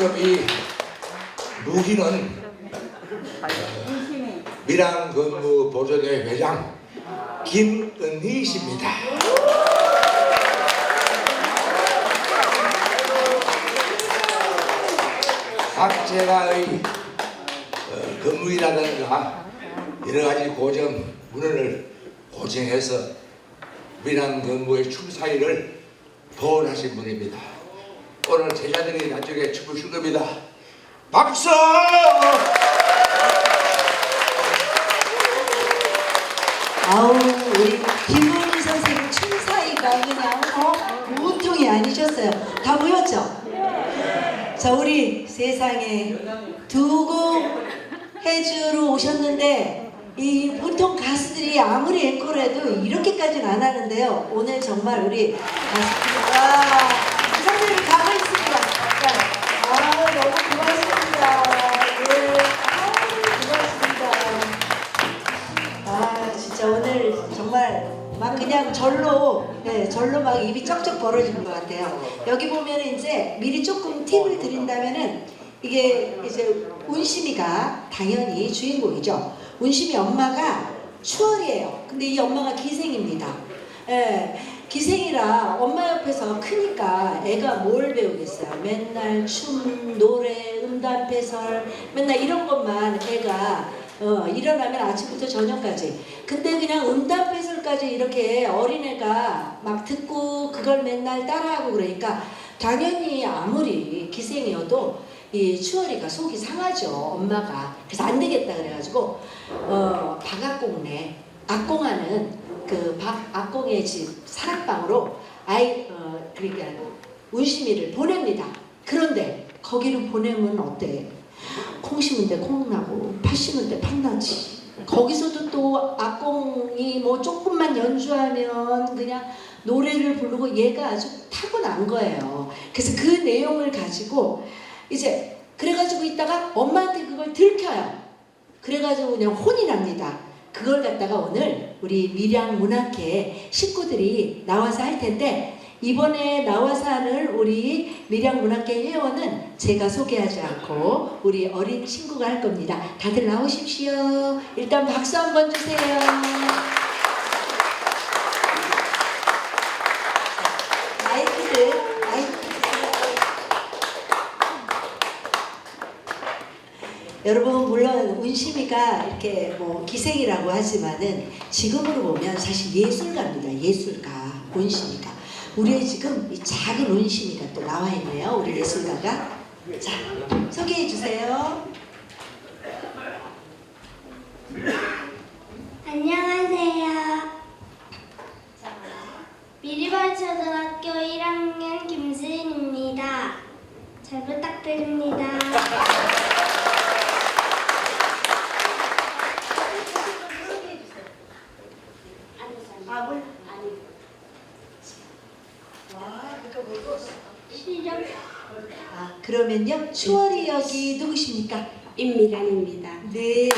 지금 이 누기는 밀양근무보조회 회장 김은희 씨입니다. 각제가의 근무이라든가 여러 가지 고정 문헌을 고정해서 밀양근무의 춤사위를 보원하신 분입니다. 오늘 제자들이 나중에 춤을 출 겁니다. 박수! 아우 우리 김은희 선생님 춤사위가 그냥 보통이 아니셨어요. 다 모였죠? 자 우리 세상에 두 곡 해주러 오셨는데 이 보통 가수들이 아무리 앵콜 해도 이렇게까지는 안 하는데요. 오늘 정말 우리 가수들 와 선생님 가고 있습니다. 너무 고맙습니다. 네. 고맙습니다. 진짜 오늘 정말 막 그냥 절로 막 입이 쩍쩍 벌어지는 것 같아요. 여기 보면은 이제 미리 조금 팁을 드린다면은 이게 이제 운심이가 당연히 주인공이죠. 운심이 엄마가 추월이에요. 근데 이 엄마가 기생입니다. 기생이라 엄마 옆에서 크니까 애가 뭘 배우겠어요. 맨날 춤, 노래, 음담패설 맨날 이런 것만 애가 일어나면 아침부터 저녁까지. 근데 그냥 음담패설까지 이렇게 어린애가 막 듣고 그걸 맨날 따라하고 그러니까 당연히 아무리 기생이어도 이 추월이가 속이 상하죠. 엄마가. 그래서 안 되겠다 그래가지고 박악공네 악공하는 그 박악공의 집 사랑방으로 그러니까 운심이를 보냅니다. 그런데 거기를 보내면 어때? 콩 심은 데 콩 나고 팥 심은 데 팥 나지. 거기서도 또 악공이 뭐 조금만 연주하면 그냥 노래를 부르고 얘가 아주 타고난 거예요. 그래서 그 내용을 가지고 이제 그래가지고 있다가 엄마한테 그걸 들켜요. 그래가지고 그냥 혼이 납니다. 그걸 갖다가 오늘 우리 밀양문학회 식구들이 나와서 할 텐데 이번에 나와서 하는 우리 밀양문학회 회원은 제가 소개하지 않고 우리 어린 친구가 할 겁니다. 다들 나오십시오. 일단 박수 한번 주세요. 마이크들 여러분 물론 운심이가 이렇게 뭐 기생이라고 하지만은 지금으로 보면 사실 예술가입니다. 예술가 운심이가. 우리의 지금 이 작은 운심이가 또 나와 있네요. 우리 예술가가. 자 소개해 주세요. 안녕하세요. 미리발초등학교 1학년 김수인입니다. 잘 부탁드립니다. 그러면요 추월이 여기 누구십니까? 임미란입니다. 네.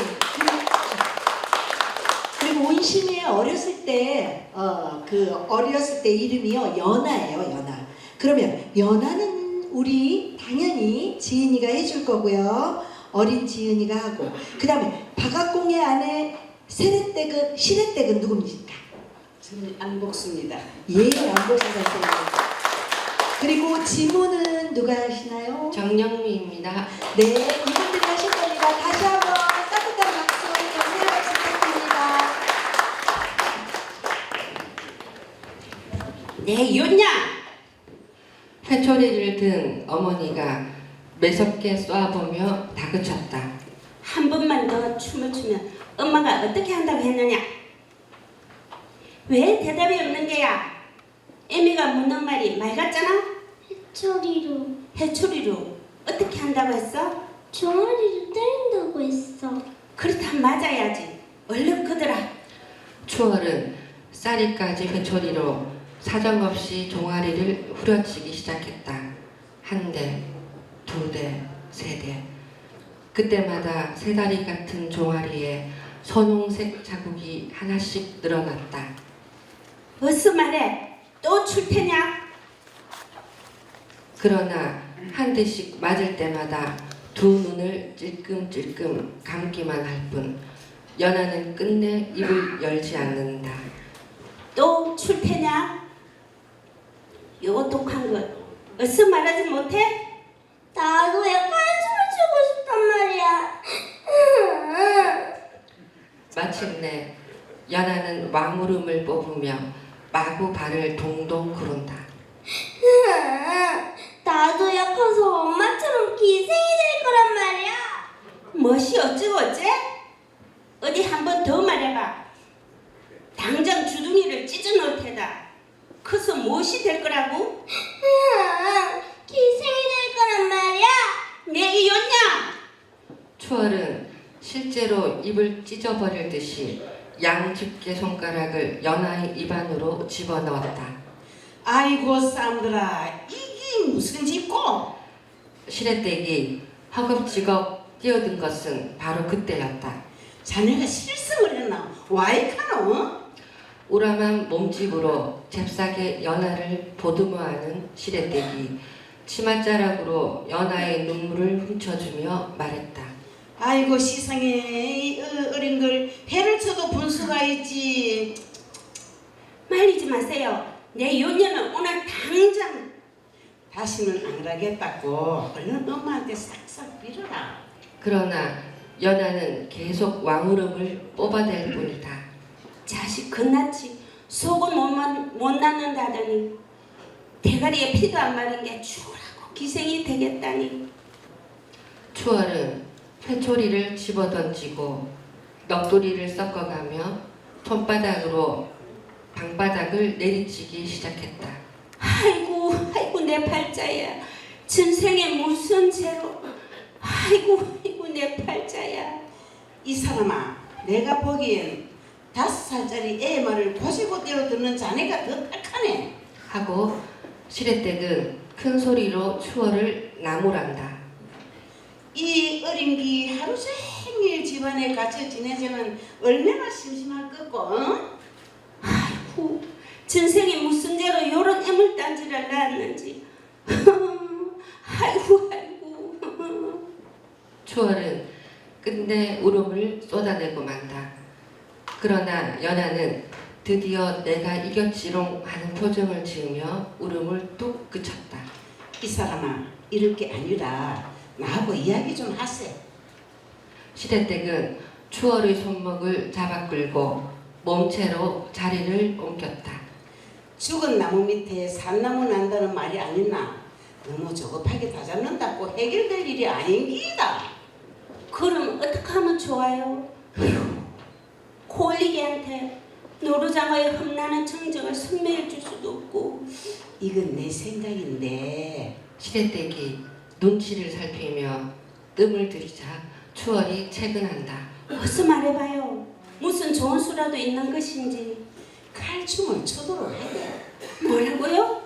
그리고 운심이 어렸을 때 어렸을 때 이름이요 연아예요. 연아. 그러면 연아는 우리 당연히 지은이가 해줄 거고요. 어린 지은이가 하고 그 다음에 박악공의 아내 세례댁은 시래댁은 누굽니까? 저는 안복수입니다. 예, 안복수 선생님. 그리고 지문은 누가 하시나요? 정영미입니다. 네, 이분들이 하실 겁니다. 다시 한번 따뜻한 박수, 격려의 박수 부탁드립니다. 네, 이웃냐! 회초리를 든 어머니가 매섭게 쏘아보며 다그쳤다. 한 번만 더 춤을 추면 엄마가 어떻게 한다고 했느냐? 왜 대답이 없는 게야? 애미가 묻는 말이 말 같잖아? 해초리로. 해초리로 어떻게 한다고 했어? 종아리를 때린다고 했어. 그렇다면 맞아야지. 얼른 그들아. 추월은 쌀이까지 회초리로 사정없이 종아리를 후려치기 시작했다. 한 대, 두 대, 세 대. 그때마다 세 다리 같은 종아리에 선홍색 자국이 하나씩 늘어났다. 어서 말해. 또 출 테냐? 그러나 한 대씩 맞을 때마다 두 눈을 찔끔찔끔 감기만 할 뿐 연하는 끝내 입을 열지 않는다. 또 출퇴냐? 요거 독한 것 어서 말하지 못해? 나도 약간 춤을 추고 싶단 말이야. 마침내 연하는 왕울음을 뽑으며 마구 발을 동동 구른다. 나도 약해서 엄마처럼 기생이 될 거란 말이야. 멋이 어쩌고 어째? 어디 한 번 더 말해봐. 당장 주둥이를 찢어 놓을 테다. 커서 무엇이 될 거라고? 기생이 될 거란 말이야. 내 이혼냐? 추월은 실제로 입을 찢어버릴 듯이 양집게 손가락을 연하의 입안으로 집어넣었다. 아이고 쌈들아, 이게 무슨 집고? 시래댁이 허겁지겁 뛰어든 것은 바로 그때였다. 자네가 실성을 했나? 와이카노? 우람한 몸집으로 잽싸게 연하를 보듬어하는 시래댁이 치맛자락으로 연하의 눈물을 훔쳐주며 말했다. 아이고 세상에, 어린 걸 해를 쳐도 분수가 있지. 말리지 마세요. 내 이혼녀는 오늘 당장. 다시는 안 그러겠다고 얼른 엄마한테 싹싹 빌어라. 그러나 연하는 계속 왕울음을 뽑아댈 뿐이다. 자식 끝났지. 속은 못 낳는다더니 대가리에 피도 안 마른 게 죽으라고 기생이 되겠다니. 추월은 회초리를 집어던지고 넋두리를 섞어가며 손바닥으로 방바닥을 내리치기 시작했다. 아이고 내 팔자야. 전생에 무슨 죄로. 아이고 내 팔자야. 이 사람아, 내가 보기엔 5살짜리 애 말을 고시고 때려듣는 자네가 더 딱하네. 하고 시래댁은 큰 소리로 추월을 나무란다. 이 어린 기 하루 종일 집안에 갇혀 지내자면 얼마나 심심할 거고, 어? 아이고 전생에 무슨 죄로 요런 애물단지를 낳았는지. 아이고 추월은 끝내 울음을 쏟아내고 만다. 그러나 연하는 드디어 내가 이겼지롱 하는 표정을 지으며 울음을 뚝 그쳤다. 이 사람아, 이럴 게 아니라 나하고 이야기 좀 하세. 시래댁은 추월의 손목을 잡아 끌고 몸체로 자리를 옮겼다. 죽은 나무 밑에 산나무 난다는 말이 아니나 너무 조급하게 다 잡는다고 해결될 일이 아닌 기다. 그럼 어떻게 하면 좋아요? 고올리기한테 노루장어의 흠나는 청정을 선매해 줄 수도 없고. 이건 내 생각인데. 시래댁이 눈치를 살피며 뜸을 들이자 추월이 채근한다. 어서 말해봐요. 무슨 좋은 수라도 있는 것인지. 칼춤을 추도록 해. 뭐라고요?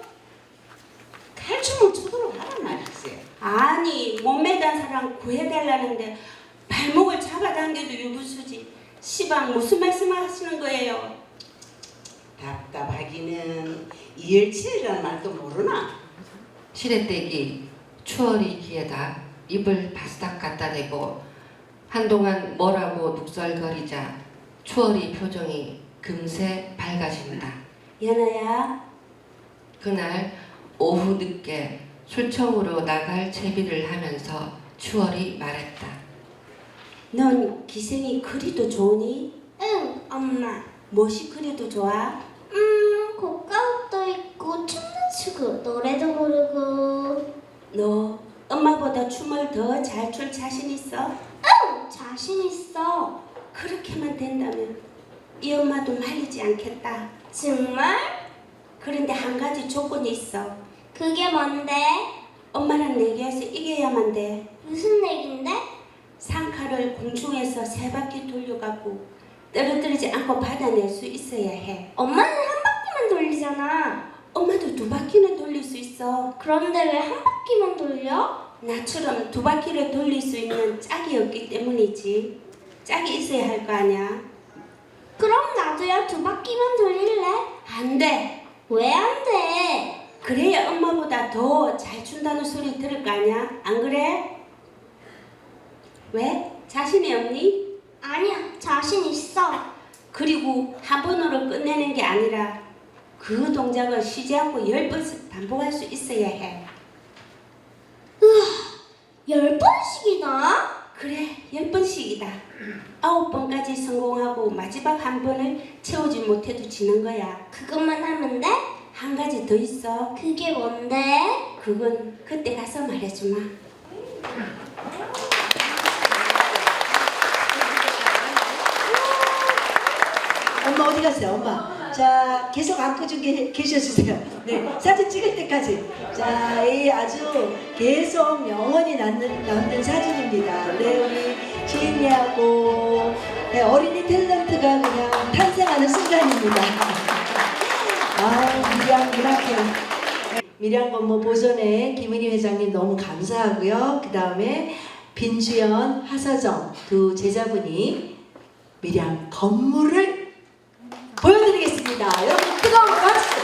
칼춤을 추도록 하란 말이지. 아니 몸매 단 사람 구해달라는데 발목을 잡아당겨도 유부수지. 시방 무슨 말씀을 하시는 거예요? 답답하기는 이열치열이라는 말도 모르나? 시래댁이 추월이 귀에다 입을 바싹 갖다 대고 한동안 뭐라고 눅설거리자 추월이 표정이 금세 밝아진다. 연아야. 그날 오후 늦게 술청으로 나갈 채비를 하면서 추월이 말했다. 넌 기생이 그리도 좋으니? 응, 엄마. 무엇이 그리도 좋아? 고가옷도 입고 춤도 추고 노래도 부르고. 너 엄마보다 춤을 더 잘 출 자신 있어? 응, 자신 있어. 그렇게만 된다면 이 엄마도 말리지 않겠다. 정말? 그런데 한 가지 조건이 있어. 그게 뭔데? 엄마랑 내기해서 이겨야만 돼. 무슨 얘긴데? 상칼을 공중에서 3바퀴 돌려가고 떨어뜨리지 않고 받아낼 수 있어야 해. 엄마는 한 바퀴만 돌리잖아. 엄마도 2바퀴는 돌릴 수 있어. 그런데 왜 한 바퀴만 돌려? 나처럼 2바퀴를 돌릴 수 있는 짝이 없기 때문이지. 짝이 있어야 할 거 아니야. 그럼 나도야 2바퀴만 돌릴래? 안 돼. 왜 안 돼? 그래야 엄마보다 더 잘 준다는 소리 들을 거 아니야? 안 그래? 왜? 자신이 없니? 아니야, 자신 있어. 그리고 한 번으로 끝내는 게 아니라 그 동작을 쉬지 않고 10번씩 반복할 수 있어야 해. 10번씩이나? 그래, 10번씩이다. 9번까지 성공하고 마지막 한 번을 채우지 못해도 지는 거야. 그것만 하면 돼? 한 가지 더 있어. 그게 뭔데? 그건 그때 가서 말해주마. 엄마 어디 갔어요, 엄마? 자, 계속 안고 좀 계셔주세요. 네, 사진 찍을 때까지. 자, 이 아주 계속 영원히 남는 사진입니다. 네, 우리 지인이하고 네, 어린이 탤런트가 그냥 탄생하는 순간입니다. 아, 밀양 건모 보존회 김은희 회장님 너무 감사하고요. 그 다음에 빈주연, 하서정 두 제자분이 밀양 건물을 보여드리겠습니다. 여러분 뜨거운 박수!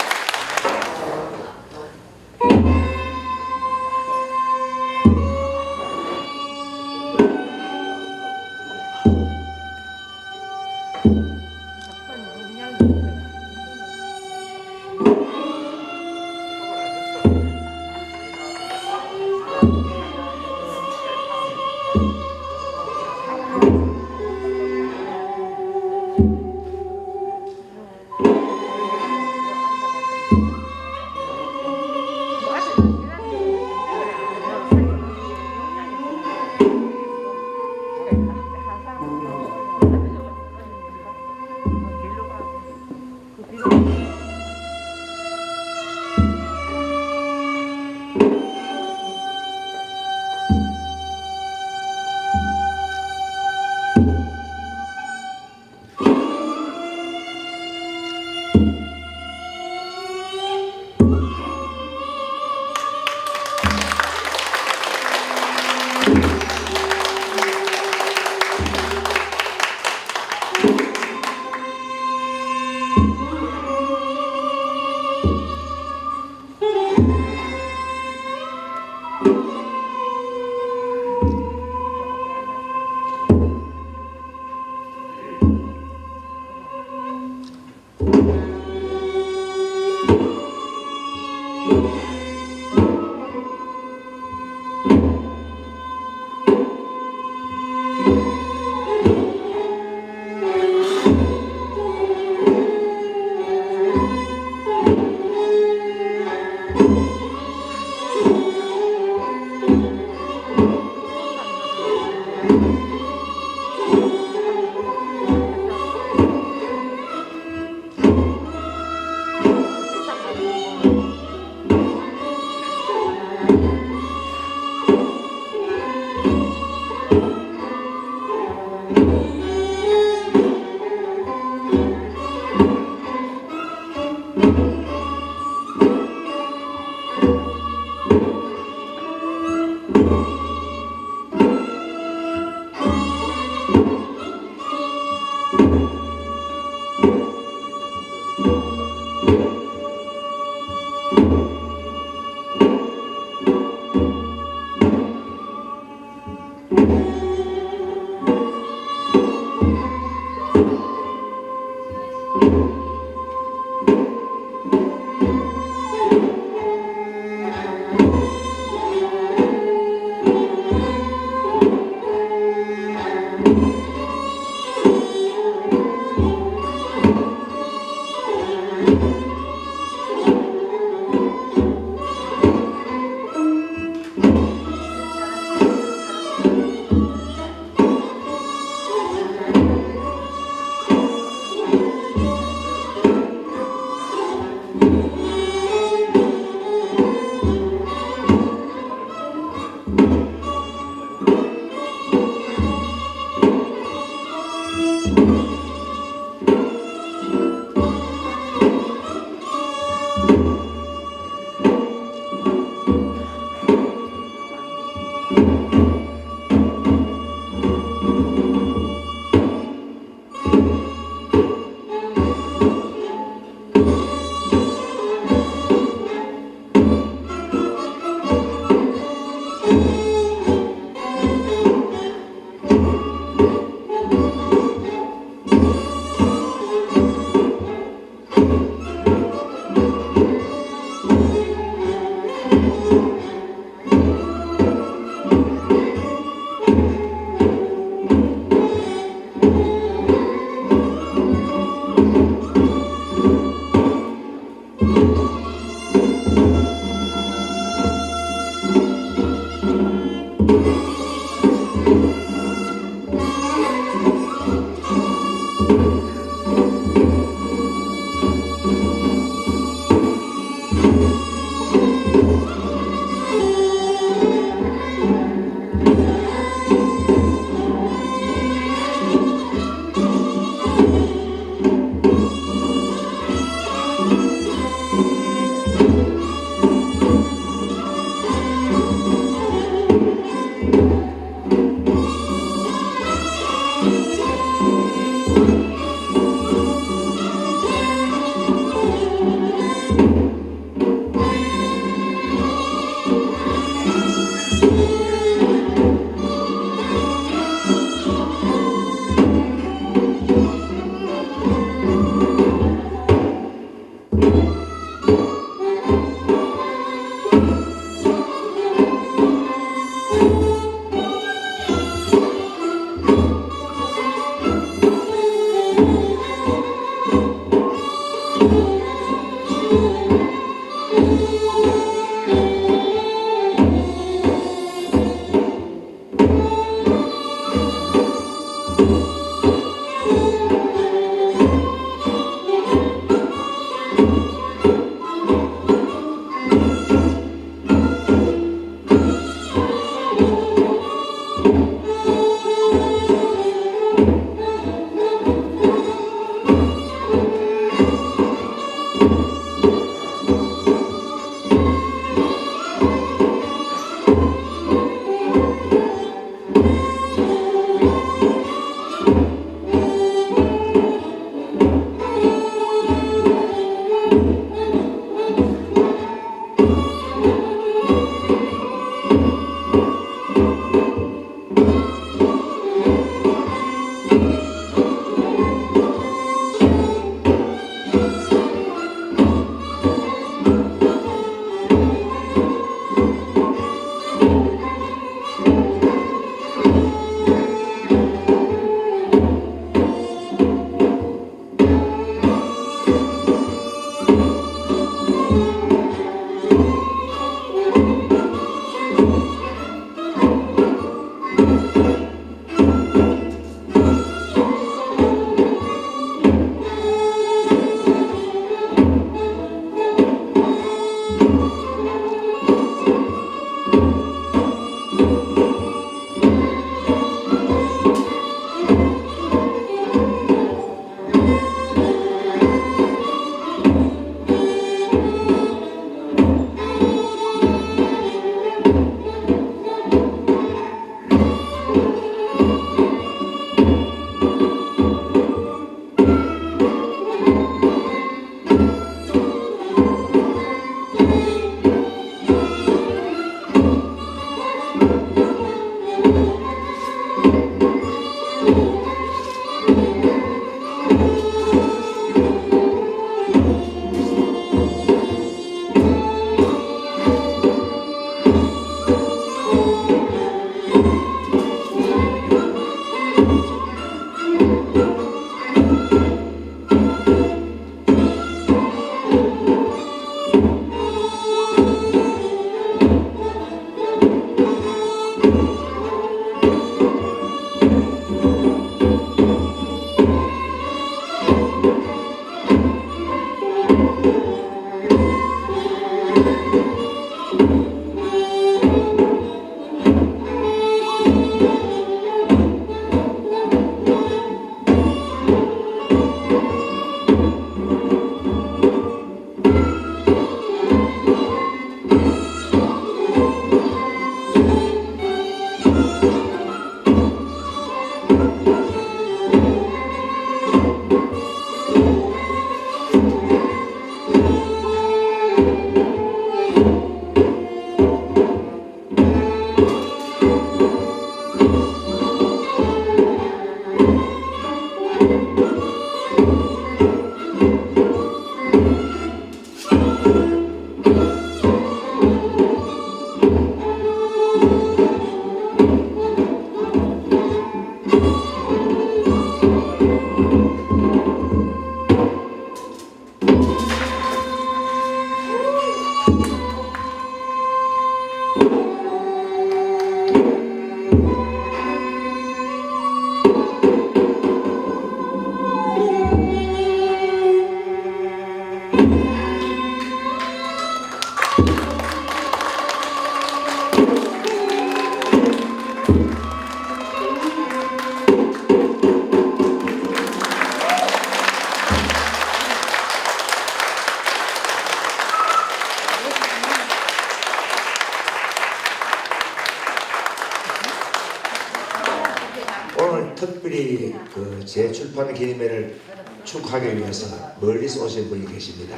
특별히 그 재출판 기념회를 축하하기 위해서 멀리서 오신 분이 계십니다.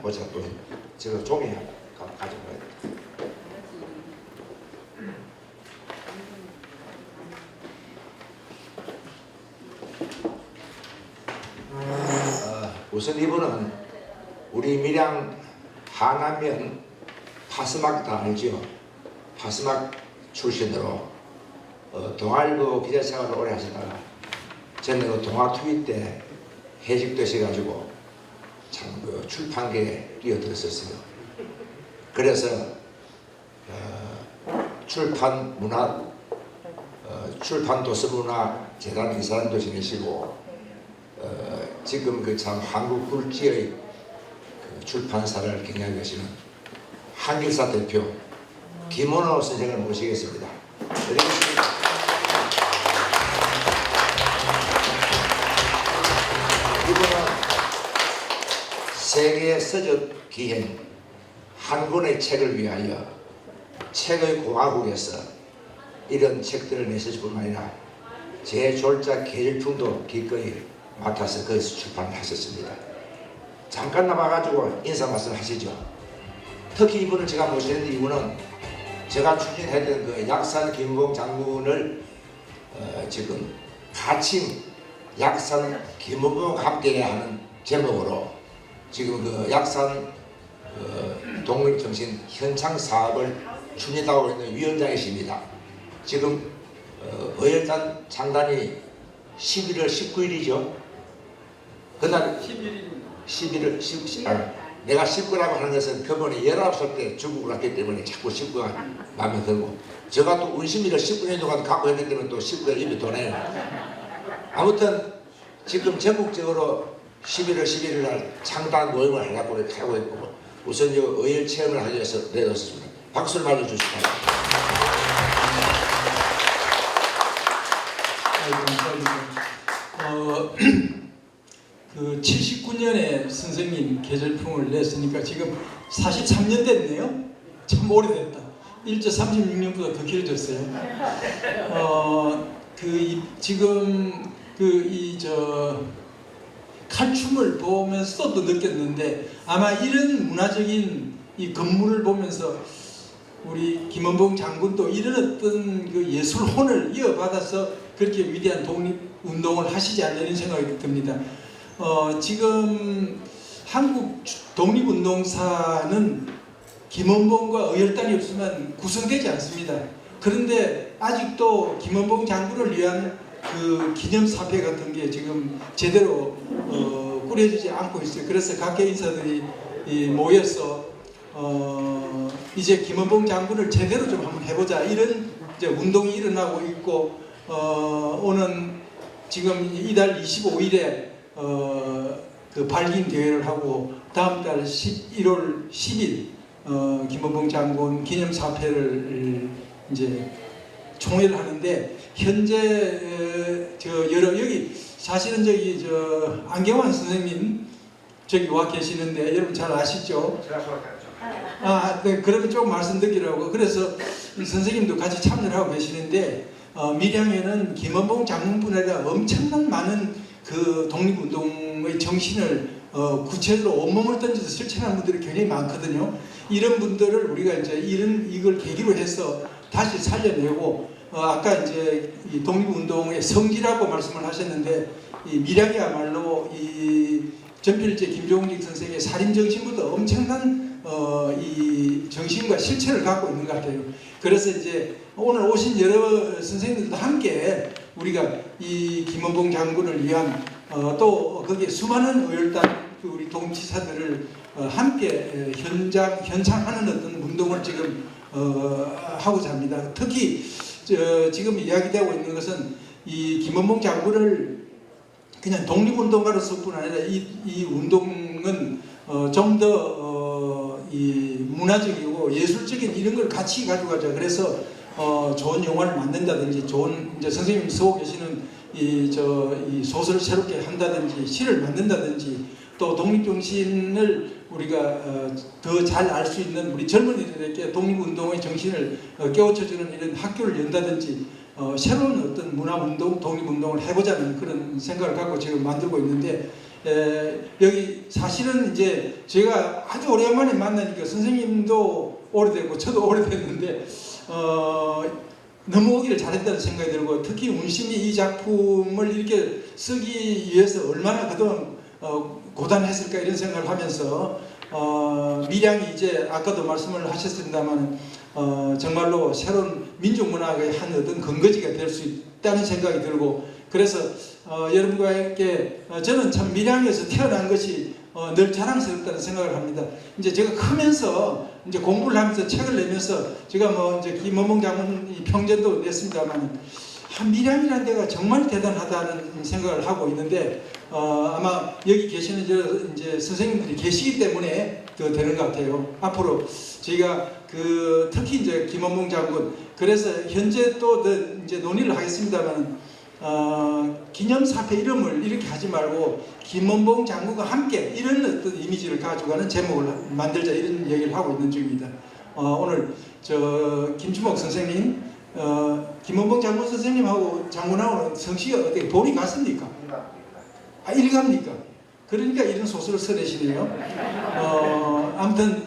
오셨군. 제가 종이 가져가야 돼. 우선 이분은 우리 밀양 하남면 파스막 다 알죠? 파스막 출신으로 동아일보 기자생활을 오래 하시다가 저는 그 동아투기 때 해직되셔가지고 참 그 출판계에 뛰어들었었어요. 그래서 출판 문화, 출판 도서문화 재단 이사장도 지내시고 지금 그 참 한국 굴지의 그 출판사를 경영하고 계시는 한길사 대표 김원호 선생을 모시겠습니다. 이분은 세계 서적 기행 한 권의 책을 위하여 책의 공화국에서 이런 책들을 내실 뿐만 아니라 제 졸작 계절품도 기꺼이 맡아서 거기서 출판을 하셨습니다. 잠깐 남아가지고 인사 말씀 하시죠. 특히 이분을 제가 모시는데 이분은 제가 추진했던 그 약산 김봉 장군을 지금 가칭 약산 김봉 함께해야 하는 제목으로 지금 그 약산 독립정신 현창 사업을 추진하고 있는 위원장이십니다. 지금 어혈단 장단이 11월 19일이죠. 그날 11월 10일 내가 19라고 하는 것은 표본이 19살 때 중국을 갔기 때문에 자꾸 19가 마음에 들고 제가 또 운신비를 19년 동안 갖고 했기 때문에 또 19가 입이 도네요. 아무튼 지금 전국적으로 11월 11일 날 창단 모임을 하려고 이렇게 하고 있고 우선 이 어혈 체험을 하기 위해서 내놓습니다. 박수를 맞아주시기 바랍니다. 그 79년에 선생님 계절품을 냈으니까 지금 43년 됐네요. 참 오래됐다. 일제 36년보다 더 길어졌어요. 지금 칼춤을 보면서도 느꼈는데 아마 이런 문화적인 이 건물을 보면서 우리 김원봉 장군도 이런 어떤 그 예술혼을 이어받아서 그렇게 위대한 독립운동을 하시지 않는 이런 생각이 듭니다. 지금 한국 독립운동사는 김원봉과 어혈단이 없으면 구성되지 않습니다. 그런데 아직도 김원봉 장군을 위한 그 기념사패 같은 게 지금 제대로 꾸려지지 않고 있어요. 그래서 각계 인사들이 모여서 이제 김원봉 장군을 제대로 좀 한번 해보자 이런 이제 운동이 일어나고 있고 오는 지금 이달 25일에 그 발긴 대회를 하고 다음 달 1월 10일 김원봉 장군 기념사패를 이제 총회를 하는데 현재 여기 사실은 저기 안경환 선생님 저기 와 계시는데 여러분 잘 아시죠? 네, 그러면 조금 말씀드리려고. 그래서 선생님도 같이 참여를 하고 계시는데 밀양에는 김원봉 장군뿐 아니라 엄청난 많은 그 독립운동의 정신을 구체적으로 온몸을 던져서 실천하는 분들이 굉장히 많거든요. 이런 분들을 우리가 이제 이걸 계기로 해서 다시 살려내고 아까 이제 이 독립운동의 성지라고 말씀을 하셨는데 이 밀양이야말로 이 전필제 김종직 선생의 살인정신보다 엄청난 이 정신과 실체를 갖고 있는 것 같아요. 그래서 이제 오늘 오신 여러 선생님들도 함께 우리가 이 김원봉 장군을 위한 또 거기에 수많은 어혈단 우리 동지사들을 함께 현창하는 어떤 운동을 지금 하고자 합니다. 특히 지금 이야기되고 있는 것은 이 김원봉 장군을 그냥 독립운동가로서뿐 아니라 이 운동은 좀 더 이 문화적이고 예술적인 이런 걸 같이 가져가자. 그래서 좋은 영화를 만든다든지 좋은 이제 선생님이 쓰고 계시는 이 소설을 새롭게 한다든지 시를 만든다든지 또 독립정신을 우리가 더 잘 알 수 있는 우리 젊은이들에게 독립운동의 정신을 깨우쳐주는 이런 학교를 연다든지 새로운 어떤 문화운동, 독립운동을 해보자는 그런 생각을 갖고 지금 만들고 있는데 여기 사실은 이제 제가 아주 오래간만에 만나니까 선생님도 오래됐고 저도 오래됐는데 너무 오기를 잘했다는 생각이 들고 특히 운심이 이 작품을 이렇게 쓰기 위해서 얼마나 그동안 고단했을까 이런 생각을 하면서 밀양이 이제 아까도 말씀을 하셨습니다만 정말로 새로운 민족문화의 한 어떤 근거지가 될 수 있다는 생각이 들고 그래서 여러분과 함께 저는 참 밀양에서 태어난 것이 늘 자랑스럽다는 생각을 합니다. 이제 제가 크면서 이제 공부를 하면서 책을 내면서 제가 뭐 이제 김원봉 장군 평전도 냈습니다만 밀양이라는 데가 정말 대단하다는 생각을 하고 있는데 아마 여기 계시는 이제 선생님들이 계시기 때문에 되는 것 같아요. 앞으로 저희가 특히 이제 김원봉 장군 그래서 현재 또 이제 논의를 하겠습니다만 기념사패 이름을 이렇게 하지 말고 김원봉 장군과 함께 이런 어떤 이미지를 가져가는 제목을 만들자 이런 얘기를 하고 있는 중입니다. 오늘 김춘복 선생님, 김원봉 장군 선생님하고 장군하고는 성씨가 어떻게 본이 같습니까? 일갑니까? 그러니까 이런 소설을 써내시네요. 아무튼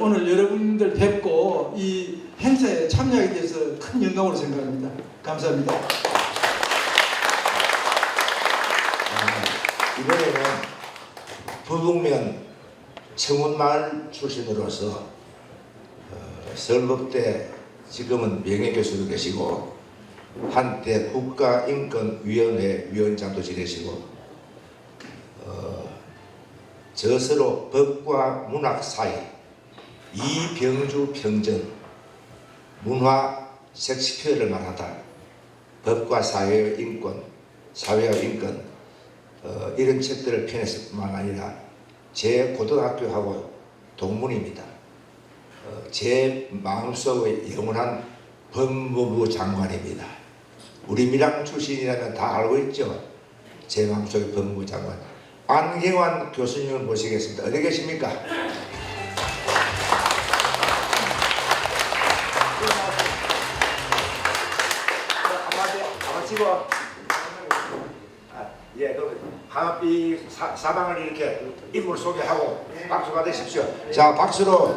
오늘 여러분들 뵙고 이 행사에 참여하게 돼서 큰 영광으로 생각합니다. 감사합니다. 이번에는 부북면 청운마을 출신으로서 서울법대 지금은 명예교수도 계시고 한때 국가인권위원회 위원장도 지내시고 저서로 법과 문학 사이 이병주 평전 문화 섹스피어를 말하다 법과 사회의 인권 사회와 인권 이런 책들을 펴냈을 뿐만 아니라 제 고등학교하고 동문입니다. 제 마음속의 영원한 법무부 장관입니다. 우리 밀양 출신이라면 다 알고 있죠. 제 마음속의 법무부 장관 안경환 교수님을 모시겠습니다. 어디 계십니까? 아마 찍어. 예, 그럼 하나비 사방을 이렇게 인물 소개하고 박수 받으십시오. 자, 박수로.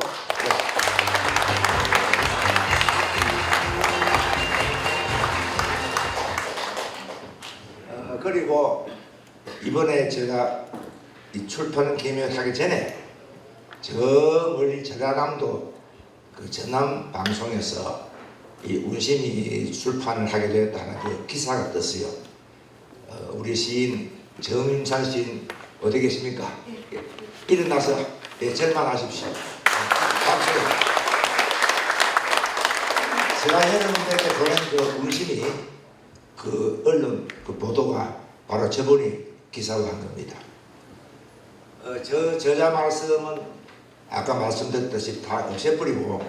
그리고 이번에 제가 이 출판 개명하기 전에 저 멀리 전라남도 그 전남 방송에서 이 운심이 출판을 하게 되었다는 그 기사가 떴어요. 우리 시인 정윤찬 시인 어디 계십니까? 일어나서 절만하십시오. 박수. 제가 여러분들께 보낸 그 운심이 그 언론 그 보도가 바로 저번에 기사로 한 겁니다. 저자 말씀은 아까 말씀드렸듯이 다 없애버리고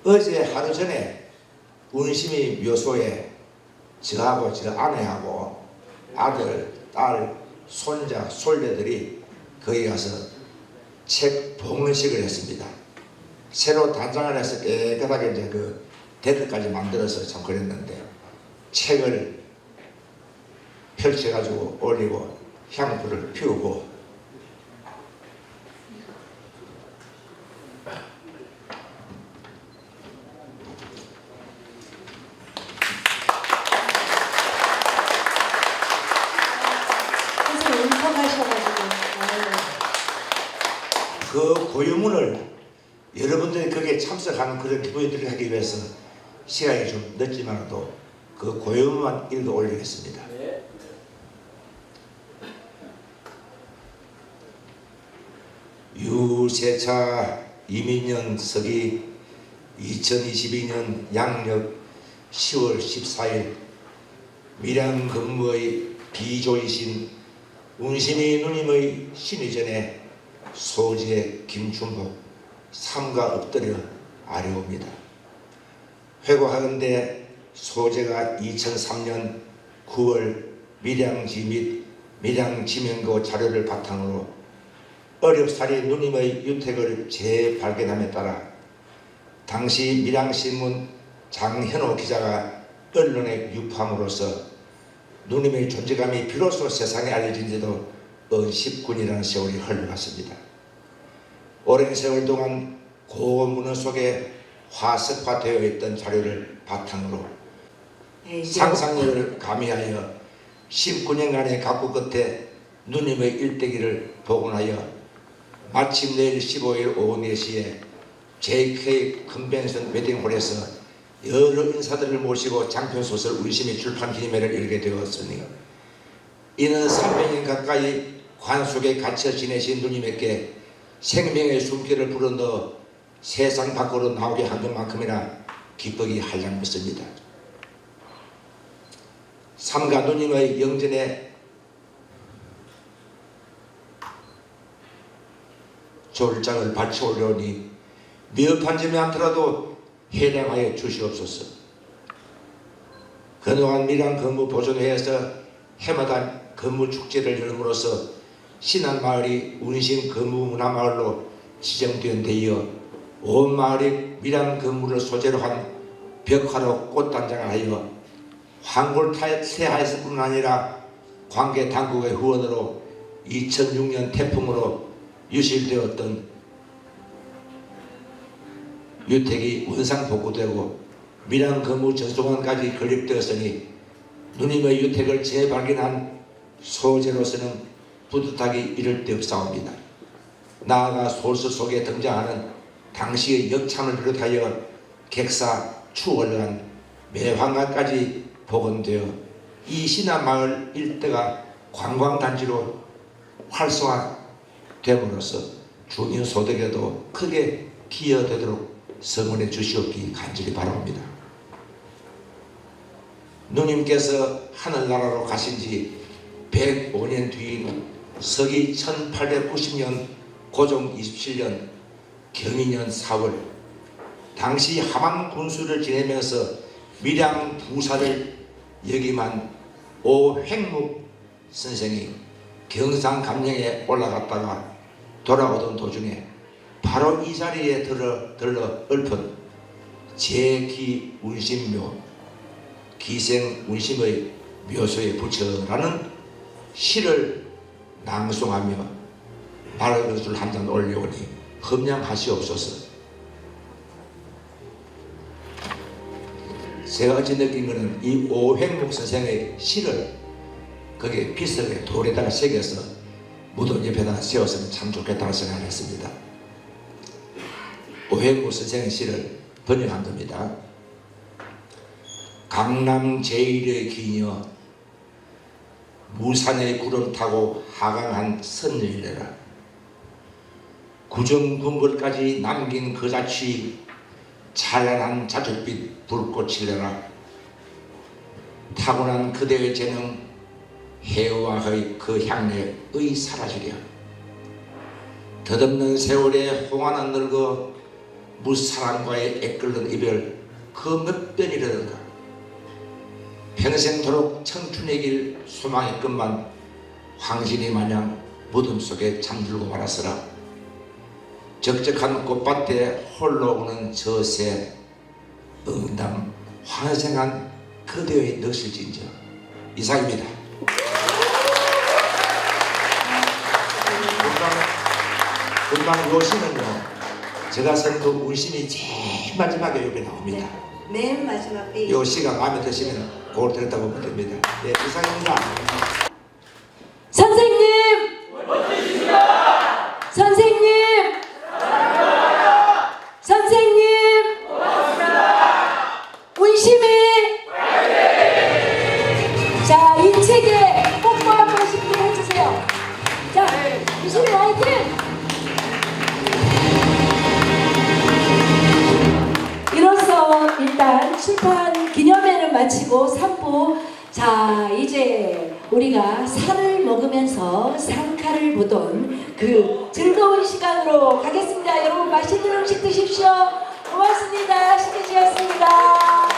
어제 하루 전에 운심이 묘소에 저하고 저 아내하고 아들, 딸, 손자, 손녀들이 거기 가서 책 봉헌식을 했습니다. 새로 단장을 해서 깨끗하게 이제 그 데크까지 만들어서 참 그랬는데 책을 펼쳐가지고 올리고 향불을 피우고 그 고유문을 여러분들이 거기에 참석하는 그런 기분이 들게 하기 위해서 시간이 좀 늦지만도 그 고유문만 읽어 올리겠습니다. 유세차 이민년 서기 2022년 양력 10월 14일 밀양 근무의 비조이신 운심이 누님의 신의전에 소재 김춘복 삼가 엎드려 아뢰옵니다. 회고하건대 소재가 2003년 9월 밀양지 및 밀양지명고 자료를 바탕으로 어렵사리 누님의 유택을 재발견함에 따라 당시 밀양신문 장현호 기자가 언론에 유포함으로써 누님의 존재감이 비로소 세상에 알려진 지도 10군이라는 세월이 흘러갔습니다. 오랜 세월 동안 고운 문헌 속에 화석화되어 있던 자료를 바탕으로 상상력을 가미하여 19년간의 각구 끝에 누님의 일대기를 복원하여 마침 내일 15일 오후 4시에 JK 컨벤션 웨딩홀에서 여러 인사들을 모시고 장편소설 운심의 출판 기념회를 열게 되었으니 이는 300년 가까이 관 속에 갇혀 지내신 누님에게 생명의 숨결을 불어넣어 세상 밖으로 나오게 한 것만큼이나 기쁘기 한량없습니다. 삼가 누님의 영전에 졸작을 바쳐 올려오니 미흡한 점이 않더라도 해량하여 주시옵소서. 그동안 밀양 근무 보존회에서 해마다 근무 축제를 열므로써 신안마을이 운심 근무 문화마을로 지정된 데 이어 온 마을이 밀양 근무를 소재로 한 벽화로 꽃단장을 하여 황골태하에서 뿐 아니라 관계 당국의 후원으로 2006년 태풍으로 유실되었던 유택이 원상 복구되고 밀양 근무 전송원까지 건립되었으니 누님의 유택을 재발견한 소재로서는 뿌듯하기 이를 데 없사옵니다. 나아가 소설 속에 등장하는 당시의 역참을 비롯하여 객사, 추월관, 매황관까지 복원되어 이 신안마을 일대가 관광단지로 활성화됨으로써 주민 소득에도 크게 기여되도록 성원해 주시옵기 간절히 바랍니다. 누님께서 하늘나라로 가신 지 105년 뒤인 서기 1890년 고종 27년 경인년 4월 당시 함안 군수를 지내면서 밀양 부사를 역임한 오획묵 선생이 경상 감령에 올라갔다가 돌아오던 도중에 바로 이 자리에 들러 읊은 제기 운심묘 기생 운심의 묘소에 붙여라는 시를 낭송하며 맑은 술 한 잔 올려오니 험량하시옵소서. 제가 어찌 느낀 것은 이 오획묵 선생의 시를 거기에 비석에 돌에다가 새겨서 무덤 옆에다 세웠으면 참 좋겠다고 생각을 했습니다. 오획묵 선생의 시를 번역한 겁니다. 강남 제1의 기녀 무산의 구름 타고 하강한 선녀이래라. 구정궁궐까지 남긴 그자취 찬란한 자줏빛 불꽃이래라. 타고난 그대의 재능 해와의 그 향내의 사라지랴. 덧없는 세월에 홍화는 늙어 무사람과의 애끓는 이별 그 몇 번이라든가 평생토록 청춘의 길 소망의 끝만 황신이 마냥 무덤 속에 잠들고 말았으라. 적적한 꽃밭에 홀로 오는 저새 응담 환생한 그대의 넋일진저. 이상입니다. 금방 요시는요 제가 쓴 그 운심이 제일 마지막에 여기 나옵니다. 맨 마지막 페이지. 요 시가 마음에 드시면 그걸 들었다 보면 됩니다. 네, 이상입니다. 선생님! 선생님! 선생님! 운심이! 자, 이 책에 뽀뽀 한 번씩 좀 해주세요. 자, 운심이 화이팅! 이로써 일단 출판 기념회를 마치고 3부 자 이제 우리가 살을 먹으면서 상카를 보던 그 즐거운 시간으로 가겠습니다. 여러분 맛있는 음식 드십시오. 고맙습니다. 신혜지였습니다.